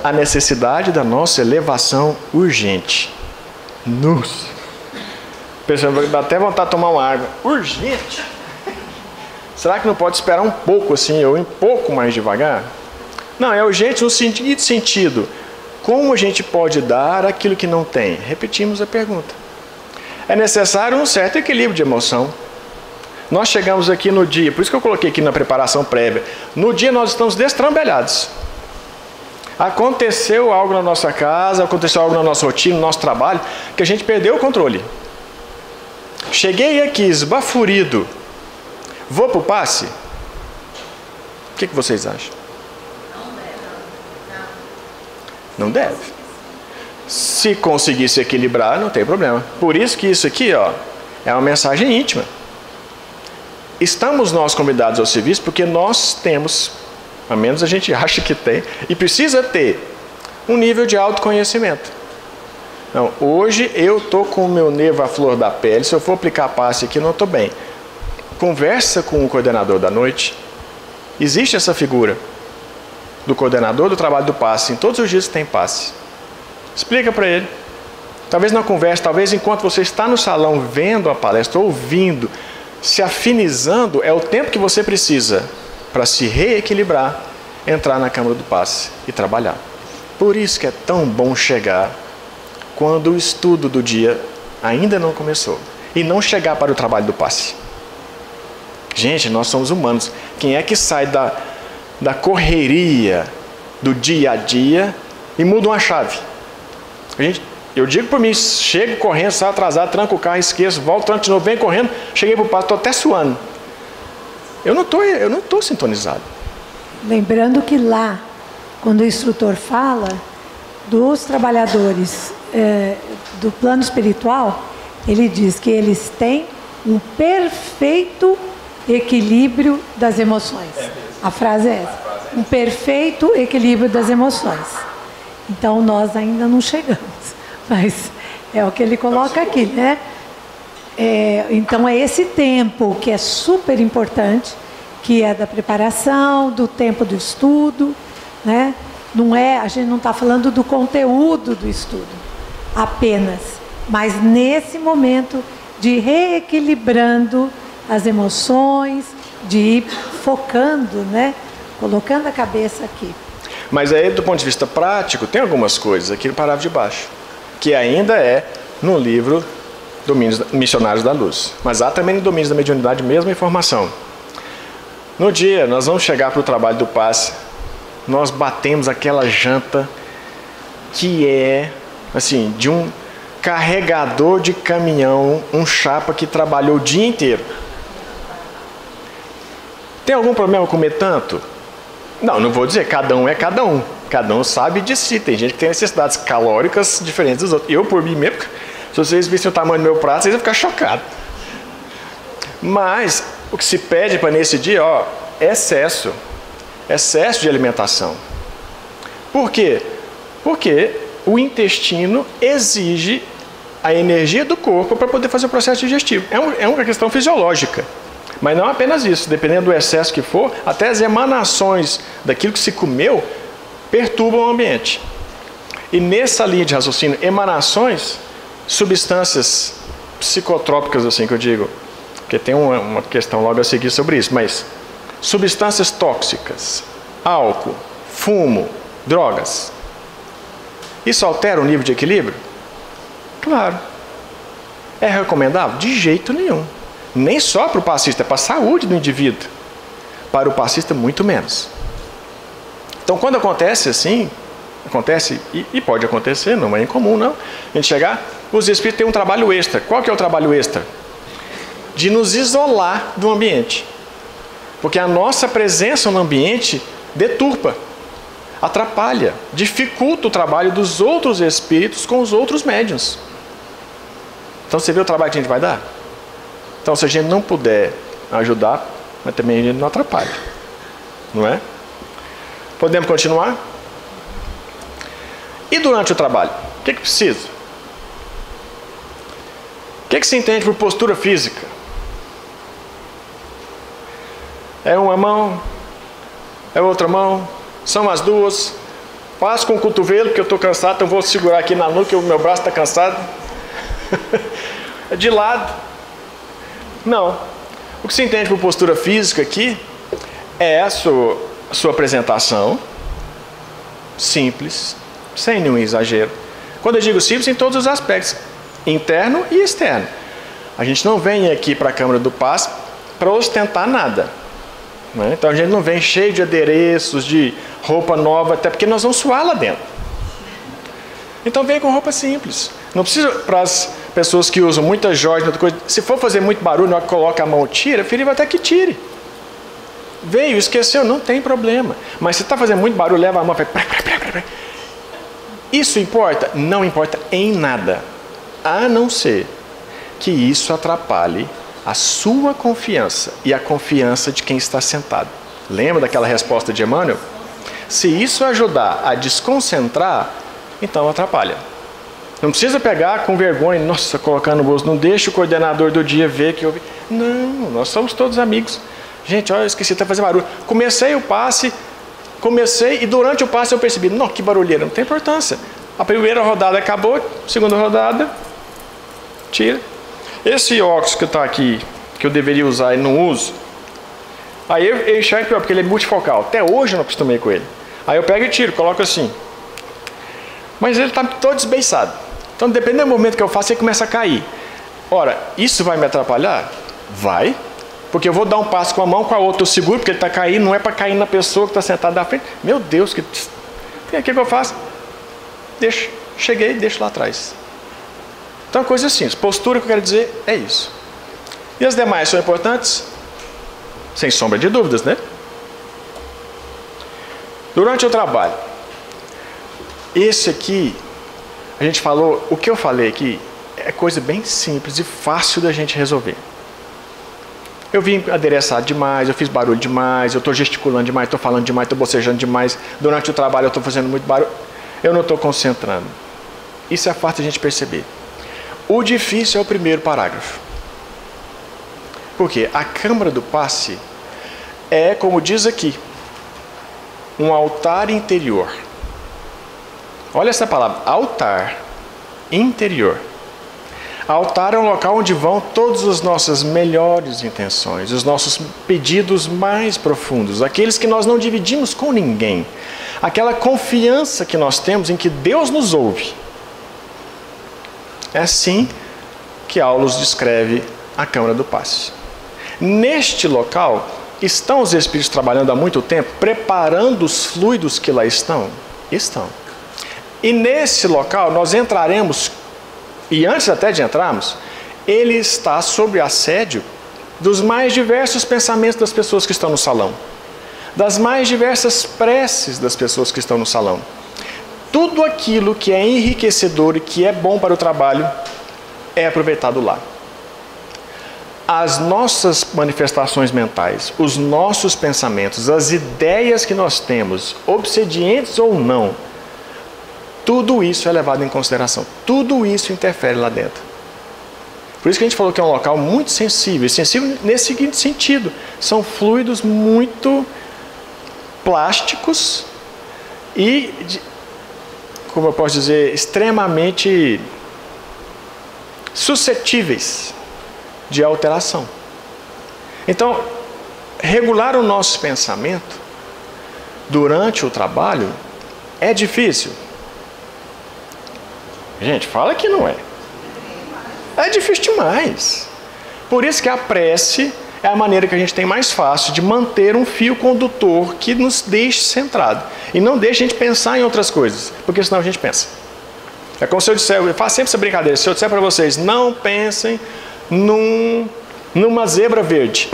a necessidade da nossa elevação urgente. Nossa! Pensando, dá até vontade de tomar uma água. Urgente? Será que não pode esperar um pouco assim, ou um pouco mais devagar? Não, é urgente no seguinte sentido. Como a gente pode dar aquilo que não tem? Repetimos a pergunta. É necessário um certo equilíbrio de emoção. Nós chegamos aqui no dia, por isso que eu coloquei aqui na preparação prévia, no dia nós estamos destrambelhados. Aconteceu algo na nossa casa, aconteceu algo na nossa rotina, no nosso trabalho, que a gente perdeu o controle. Cheguei aqui esbaforido, vou para o passe? O que vocês acham? Não deve. Se conseguir se equilibrar, não tem problema. Por isso que isso aqui, ó, é uma mensagem íntima. Estamos nós convidados ao serviço porque nós temos, ao menos a gente acha que tem, e precisa ter um nível de autoconhecimento. Não, hoje eu estou com o meu nervo à flor da pele, se eu for aplicar passe aqui, não estou bem. Conversa com o coordenador da noite. Existe essa figura do coordenador do trabalho do passe. Em todos os dias tem passe. Explica para ele. Talvez na conversa, talvez enquanto você está no salão vendo a palestra, ouvindo, se afinizando, é o tempo que você precisa para se reequilibrar, entrar na câmara do passe e trabalhar. Por isso que é tão bom chegar quando o estudo do dia ainda não começou e não chegar para o trabalho do passe. Gente, nós somos humanos. Quem é que sai da correria do dia a dia e muda uma chave? Eu digo por mim, chego correndo, saio atrasado, tranco o carro, esqueço, volto, tranco de novo, venho correndo, cheguei para o passo, estou até suando. Eu não estou sintonizado. Lembrando que lá, quando o instrutor fala dos trabalhadores do plano espiritual, ele diz que eles têm um perfeito equilíbrio das emoções. A frase é essa. Um perfeito equilíbrio das emoções. Então, nós ainda não chegamos. Mas é o que ele coloca aqui, né? Então, é esse tempo que é super importante, que é da preparação, do tempo do estudo, né? A gente não está falando do conteúdo do estudo apenas, mas nesse momento de reequilibrando as emoções, de ir focando, né? Colocando a cabeça aqui. Mas aí, do ponto de vista prático, tem algumas coisas aqui no parágrafo de baixo, que ainda é no livro Missionários da Luz. Mas há também no Domínios da Mediunidade mesma informação. No dia, nós vamos chegar para o trabalho do passe, nós batemos aquela janta que é, assim, de um carregador de caminhão, um chapa que trabalhou o dia inteiro. Tem algum problema comer tanto? Não vou dizer, cada um é cada um. Cada um sabe de si. Tem gente que tem necessidades calóricas diferentes dos outros. Eu, por mim mesmo, se vocês vissem o tamanho do meu prato, vocês vão ficar chocados. Mas o que se pede para nesse dia, é excesso de alimentação. Por quê? Porque o intestino exige a energia do corpo para poder fazer o processo digestivo. É uma questão fisiológica. Mas não apenas isso, dependendo do excesso que for, até as emanações daquilo que se comeu perturbam o ambiente. E nessa linha de raciocínio, emanações, substâncias psicotrópicas, assim que eu digo, porque tem uma questão logo a seguir sobre isso, mas substâncias tóxicas, álcool, fumo, drogas, isso altera o nível de equilíbrio? Claro. É recomendável? De jeito nenhum. Nem só para o passista, é para a saúde do indivíduo. Para o passista, muito menos. Então, quando acontece assim, acontece, e pode acontecer, não é incomum não, a gente chegar, os espíritos têm um trabalho extra. Qual que é o trabalho extra? De nos isolar do ambiente. Porque a nossa presença no ambiente deturpa, atrapalha, dificulta o trabalho dos outros espíritos com os outros médiuns. Então você vê o trabalho que a gente vai dar? Então se a gente não puder ajudar, mas também a gente não atrapalha. Não é? Podemos continuar? E durante o trabalho? O que precisa? O que se entende por postura física? É uma mão, é outra mão, são as duas. Faço com o cotovelo, porque eu estou cansado, então vou segurar aqui na nuca, o meu braço está cansado. De lado. Não. O que se entende por postura física aqui é a sua apresentação simples, sem nenhum exagero. Quando eu digo simples, em todos os aspectos, interno e externo. A gente não vem aqui para a Câmara do Passe para ostentar nada. Né? Então a gente não vem cheio de adereços, de roupa nova, até porque nós vamos suar lá dentro. Então vem com roupa simples. Não precisa, para as pessoas que usam muita joia, se for fazer muito barulho, na hora que coloca a mão, tira, filho, até que tire. Veio, esqueceu, não tem problema. Mas se está fazendo muito barulho, leva a mão, faz... Isso importa? Não importa em nada. A não ser que isso atrapalhe a sua confiança e a confiança de quem está sentado. Lembra daquela resposta de Emmanuel? Se isso ajudar a desconcentrar, então atrapalha. Não precisa pegar com vergonha, nossa, colocar no bolso, não deixa o coordenador do dia ver que eu vi. Não, nós somos todos amigos. Gente, olha, eu esqueci de fazer barulho. Comecei o passe, e durante o passe eu percebi, não, que barulheira, não tem importância. A primeira rodada acabou, segunda rodada, tira. Esse óculos que está aqui, que eu deveria usar e não uso, aí eu enxergo pior, porque ele é multifocal. Até hoje eu não acostumei com ele. Aí eu pego e tiro, coloco assim. Mas ele está todo desbeiçado. Então, dependendo do movimento que eu faço, ele começa a cair. Ora, isso vai me atrapalhar? Vai. Porque eu vou dar um passo com a mão, com a outra eu seguro, porque ele está caindo, não é para cair na pessoa que está sentada na frente. Meu Deus, o que eu faço? Deixo. Cheguei, deixo lá atrás. Então, coisa simples. Postura que eu quero dizer é isso. E as demais são importantes? Sem sombra de dúvidas, né? Durante o trabalho. Esse aqui, a gente falou, o que eu falei aqui é coisa bem simples e fácil da gente resolver. Eu vim adereçado demais, eu fiz barulho demais, eu estou gesticulando demais, estou falando demais, estou bocejando demais. Durante o trabalho eu estou fazendo muito barulho. Eu não estou concentrando. Isso é fácil a gente perceber. O difícil é o primeiro parágrafo. Porque a Câmara do Passe é, como diz aqui, um altar interior. Olha essa palavra, altar interior. Altar é um local onde vão todas as nossas melhores intenções, os nossos pedidos mais profundos, aqueles que nós não dividimos com ninguém, aquela confiança que nós temos em que Deus nos ouve. É assim que Aulus descreve a Câmara do Passe. Neste local, estão os espíritos trabalhando há muito tempo, preparando os fluidos que lá estão? Estão. E nesse local nós entraremos, e antes até de entrarmos, ele está sob assédio dos mais diversos pensamentos das pessoas que estão no salão, das mais diversas preces das pessoas que estão no salão. Tudo aquilo que é enriquecedor e que é bom para o trabalho é aproveitado lá. As nossas manifestações mentais, os nossos pensamentos, as ideias que nós temos, obsedientes ou não, tudo isso é levado em consideração. Tudo isso interfere lá dentro. Por isso que a gente falou que é um local muito sensível. Sensível nesse seguinte sentido. São fluidos muito plásticos e, como eu posso dizer, extremamente suscetíveis de alteração. Então, regular o nosso pensamento durante o trabalho é difícil. Gente, fala que não é. É difícil demais. Por isso que a prece é a maneira que a gente tem mais fácil de manter um fio condutor que nos deixe centrado. E não deixe a gente pensar em outras coisas, porque senão a gente pensa. É como se eu disser, eu faço sempre essa brincadeira, se eu disser para vocês, não pensem numa zebra verde.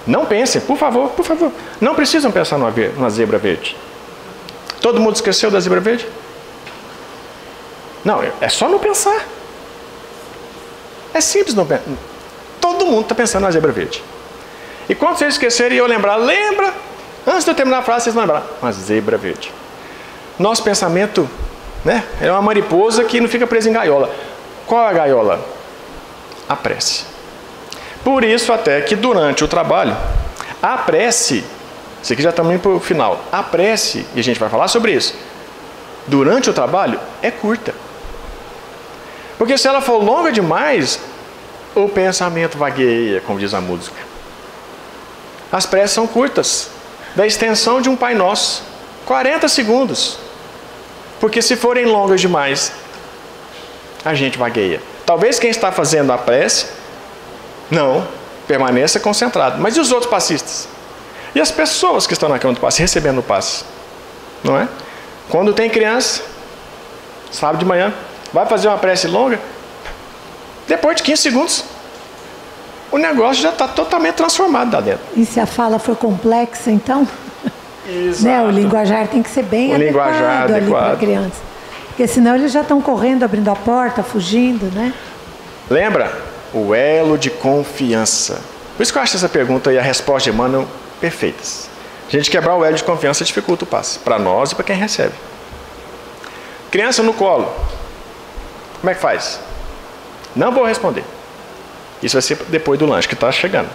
Não pensem, por favor, por favor. Não precisam pensar numa zebra verde. Todo mundo esqueceu da zebra verde? Não, é só não pensar. É simples não pensar. Todo mundo está pensando na zebra verde. E quando vocês esquecerem e eu lembrar, lembra, antes de eu terminar a frase, vocês vão lembrar, uma zebra verde. Nosso pensamento, né, é uma mariposa que não fica presa em gaiola. Qual é a gaiola? A prece. Por isso até que durante o trabalho, a prece, isso aqui já estamos indo para o final, a prece, e a gente vai falar sobre isso, durante o trabalho é curta. Porque se ela for longa demais, o pensamento vagueia, como diz a música. As preces são curtas, da extensão de um Pai Nosso, 40 segundos. Porque se forem longas demais, a gente vagueia. Talvez quem está fazendo a prece, não, permaneça concentrado. Mas e os outros passistas? E as pessoas que estão na cama do passe, recebendo o passe? Não é? Quando tem criança, sábado de manhã, vai fazer uma prece longa, depois de 15 segundos, o negócio já está totalmente transformado lá dentro. E se a fala for complexa, então? Exato. Né, o linguajar tem que ser bem adequado ali para a criança. Porque senão eles já estão correndo, abrindo a porta, fugindo, né? Lembra? O elo de confiança. Por isso que eu acho essa pergunta e a resposta de Emmanuel perfeitas. A gente quebrar o elo de confiança dificulta o passe, para nós e para quem recebe. Criança no colo. Como é que faz? Não vou responder. Isso vai ser depois do lanche, que está chegando.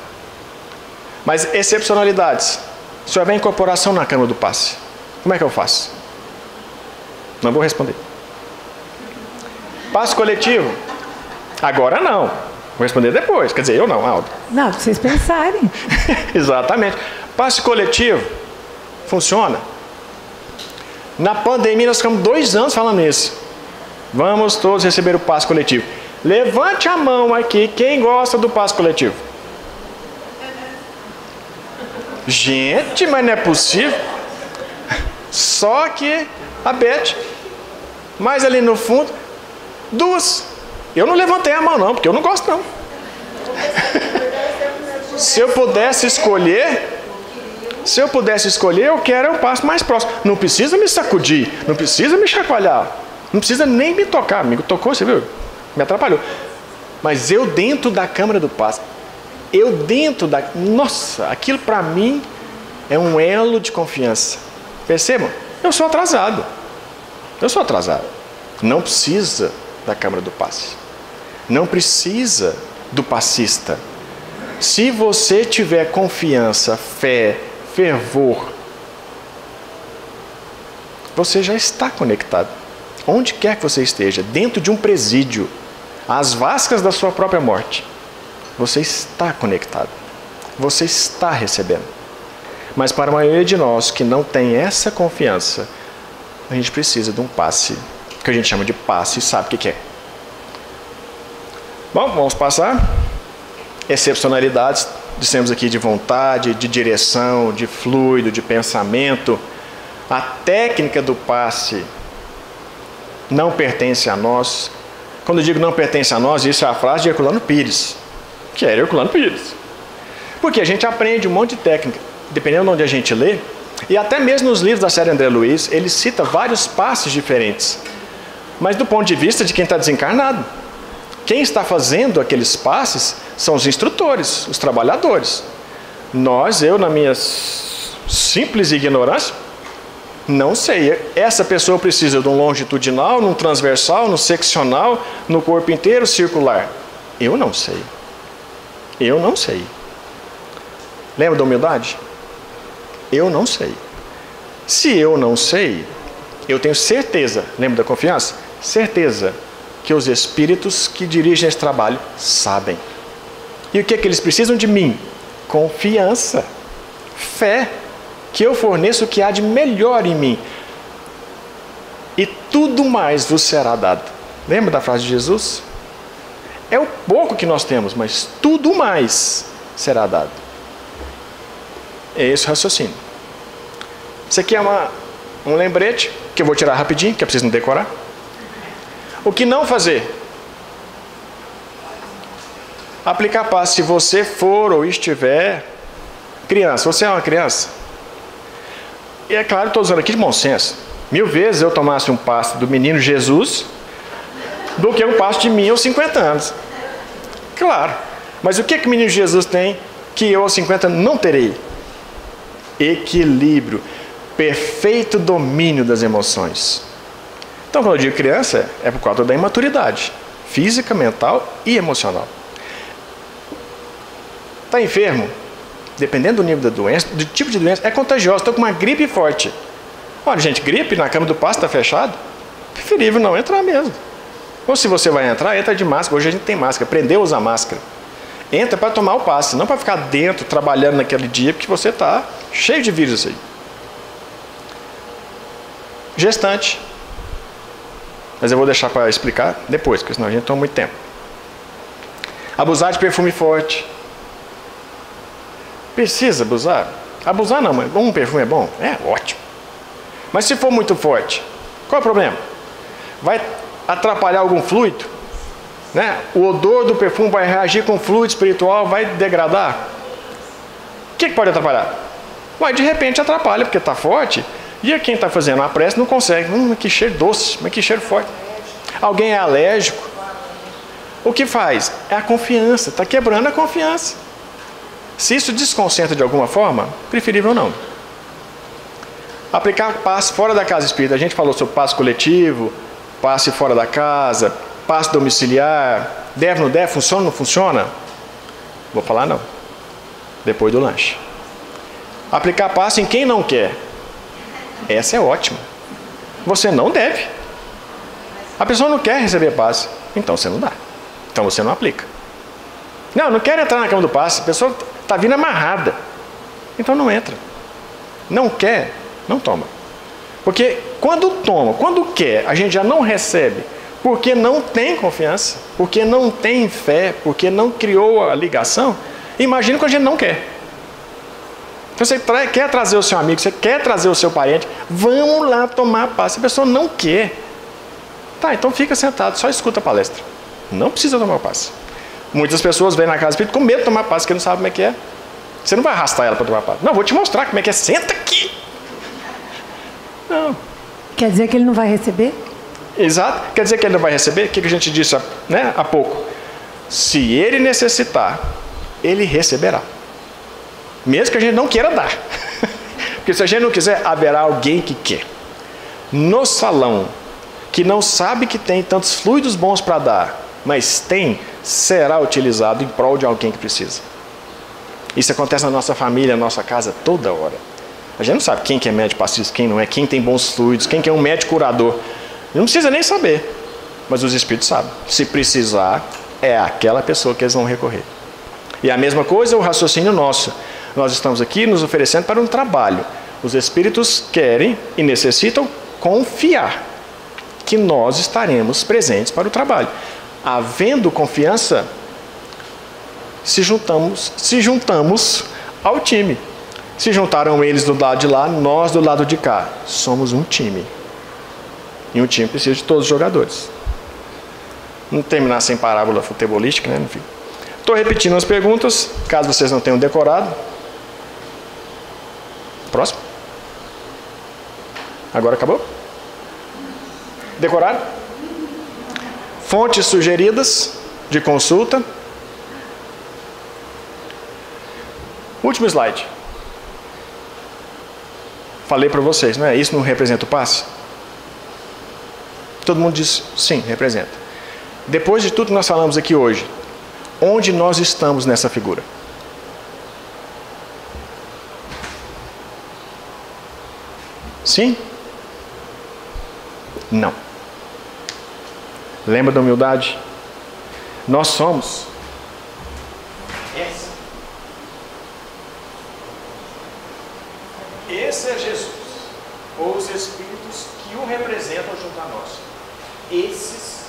Mas excepcionalidades. Se houver incorporação na cama do passe, como é que eu faço? Não vou responder. Passe coletivo. Agora não. Vou responder depois. Quer dizer, eu não, Aldo. Não, vocês pensarem. Exatamente. Passe coletivo. Funciona. Na pandemia nós ficamos 2 anos falando isso. Vamos todos receber o passe coletivo. Levante a mão aqui quem gosta do passe coletivo. Gente, mas não é possível. Só que a Beth, mais ali no fundo, 2. Eu não levantei a mão não, porque eu não gosto não. Se eu pudesse escolher, eu quero o passo mais próximo. Não precisa me sacudir, não precisa me chacoalhar, não precisa nem me tocar. Me tocou, você viu? Me atrapalhou. Mas eu dentro da câmara do passe, nossa, aquilo para mim é um elo de confiança. Percebam? Eu sou atrasado. Não precisa da câmara do passe. Não precisa do passista. Se você tiver confiança, fé, fervor, você já está conectado. Onde quer que você esteja, dentro de um presídio, às vascas da sua própria morte, você está conectado. Você está recebendo. Mas para a maioria de nós que não tem essa confiança, a gente precisa de um passe, que a gente chama de passe e sabe o que é. Bom, vamos passar. Excepcionalidades, dissemos aqui de vontade, de direção, de fluido, de pensamento. A técnica do passe não pertence a nós. Quando eu digo não pertence a nós, isso é a frase de Herculano Pires, que era Herculano Pires. Porque a gente aprende um monte de técnica, dependendo de onde a gente lê, e até mesmo nos livros da série André Luiz, ele cita vários passes diferentes. Mas do ponto de vista de quem está desencarnado, quem está fazendo aqueles passes são os instrutores, os trabalhadores. Eu, na minha simples ignorância, não sei. Essa pessoa precisa de um longitudinal, num transversal, no seccional, no corpo inteiro, circular. Eu não sei. Lembra da humildade? Eu não sei. Se eu não sei, eu tenho certeza, lembra da confiança? Certeza que os espíritos que dirigem esse trabalho sabem. E o que é que eles precisam de mim? Confiança, fé, que eu forneço o que há de melhor em mim. E tudo mais vos será dado. Lembra da frase de Jesus? É o pouco que nós temos, mas tudo mais será dado. É esse o raciocínio. Isso aqui é um lembrete, que eu vou tirar rapidinho, que é preciso não decorar. O que não fazer? Aplicar paz. Se você for ou estiver criança, você é uma criança. E é claro, estou usando aqui de bom senso. 1000 vezes eu tomasse um passe do menino Jesus do que um passe de mim aos 50 anos. Claro. Mas o que o menino Jesus tem que eu aos 50 não terei? Equilíbrio. Perfeito domínio das emoções. Então, quando eu digo criança, é por causa da imaturidade física, mental e emocional. Está enfermo? Dependendo do nível da doença, do tipo de doença, é contagioso. Estou com uma gripe forte. Olha, gente, gripe na cama do pasto está fechado. Preferível não entrar mesmo. Ou se você vai entrar, entra de máscara. Hoje a gente tem máscara, aprendeu a usar máscara. Entra para tomar o passe, não para ficar dentro, trabalhando naquele dia, porque você está cheio de vírus aí. Gestante. Mas eu vou deixar para explicar depois, porque senão a gente toma muito tempo. Abusar de perfume forte. Precisa abusar? Abusar não, mas um perfume é bom? É ótimo. Mas se for muito forte, qual é o problema? Vai atrapalhar algum fluido? Né? O odor do perfume vai reagir com o fluido espiritual, vai degradar? O que pode atrapalhar? Mas de repente atrapalha, porque está forte. E quem está fazendo a prece não consegue. Mas que cheiro doce, mas que cheiro forte. Alguém é alérgico. O que faz? É a confiança, está quebrando a confiança. Se isso desconcentra de alguma forma, preferível não. Aplicar passe fora da casa espírita. A gente falou sobre passe coletivo, passe fora da casa, passe domiciliar. Deve, não deve, funciona, não funciona? Vou falar não. Depois do lanche. Aplicar passe em quem não quer. Essa é ótima. Você não deve. A pessoa não quer receber passe. Então você não dá. Então você não aplica. Não quero entrar na cama do passe. A pessoa está vindo amarrada. Então não entra. Não quer, não toma. Porque quando toma, quando quer, a gente já não recebe. Porque não tem confiança. Porque não tem fé. Porque não criou a ligação. Imagina quando a gente não quer. Então você quer trazer o seu amigo, você quer trazer o seu parente, vamos lá tomar passe. A pessoa não quer. Tá, então fica sentado, só escuta a palestra. Não precisa tomar o passe. Muitas pessoas vêm na casa espírita com medo de tomar passe, porque não sabem como é que é. Você não vai arrastar ela para tomar passe. Não, vou te mostrar como é que é. Senta aqui. Não. Quer dizer que ele não vai receber? Exato. Quer dizer que ele não vai receber? O que a gente disse há pouco? Se ele necessitar, ele receberá. Mesmo que a gente não queira dar. Porque se a gente não quiser, haverá alguém que quer. No salão, que não sabe que tem tantos fluidos bons para dar, mas tem, será utilizado em prol de alguém que precisa. Isso acontece na nossa família, na nossa casa, toda hora. A gente não sabe quem que é médico passista, quem não é, quem tem bons fluidos, quem que é um médico curador. Não precisa nem saber. Mas os espíritos sabem. Se precisar, é aquela pessoa que eles vão recorrer. E a mesma coisa é o raciocínio nosso. Nós estamos aqui nos oferecendo para um trabalho. Os espíritos querem e necessitam confiar que nós estaremos presentes para o trabalho. Havendo confiança, se juntamos ao time. Se juntaram eles do lado de lá, nós do lado de cá. Somos um time. E um time precisa de todos os jogadores. Não terminar sem parábola futebolística, né? Enfim. Estou repetindo as perguntas, caso vocês não tenham decorado. Próximo. Agora acabou? Decoraram? Fontes sugeridas de consulta. Último slide. Falei para vocês, não é? Isso não representa o passe? Todo mundo diz sim, representa. Depois de tudo que nós falamos aqui hoje, onde nós estamos nessa figura? Sim? Não. Lembra da humildade? Nós somos Esse é Jesus, ou os espíritos que o representam junto a nós. Esses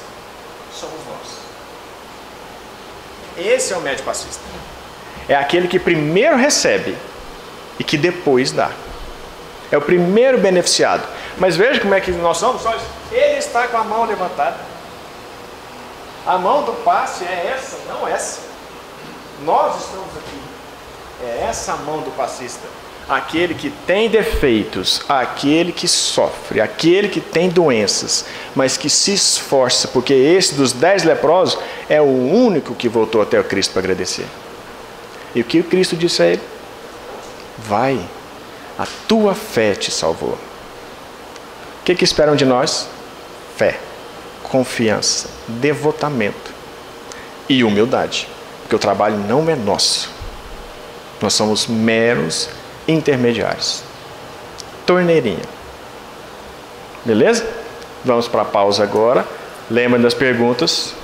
somos nós. Esse é o médium passista. É aquele que primeiro recebe e que depois dá. É o primeiro beneficiado. Mas veja como é que nós somos. Ele está com a mão levantada. A mão do passe é essa, não essa. Nós estamos aqui. É essa a mão do passista. Aquele que tem defeitos, aquele que sofre, aquele que tem doenças, mas que se esforça, porque esse dos 10 leprosos é o único que voltou até o Cristo para agradecer. E o que o Cristo disse a ele? Vai, a tua fé te salvou. O que esperam de nós? Fé, confiança, devotamento e humildade, porque o trabalho não é nosso. Nós somos meros intermediários. Torneirinha. Beleza? Vamos para a pausa agora. Lembrem das perguntas.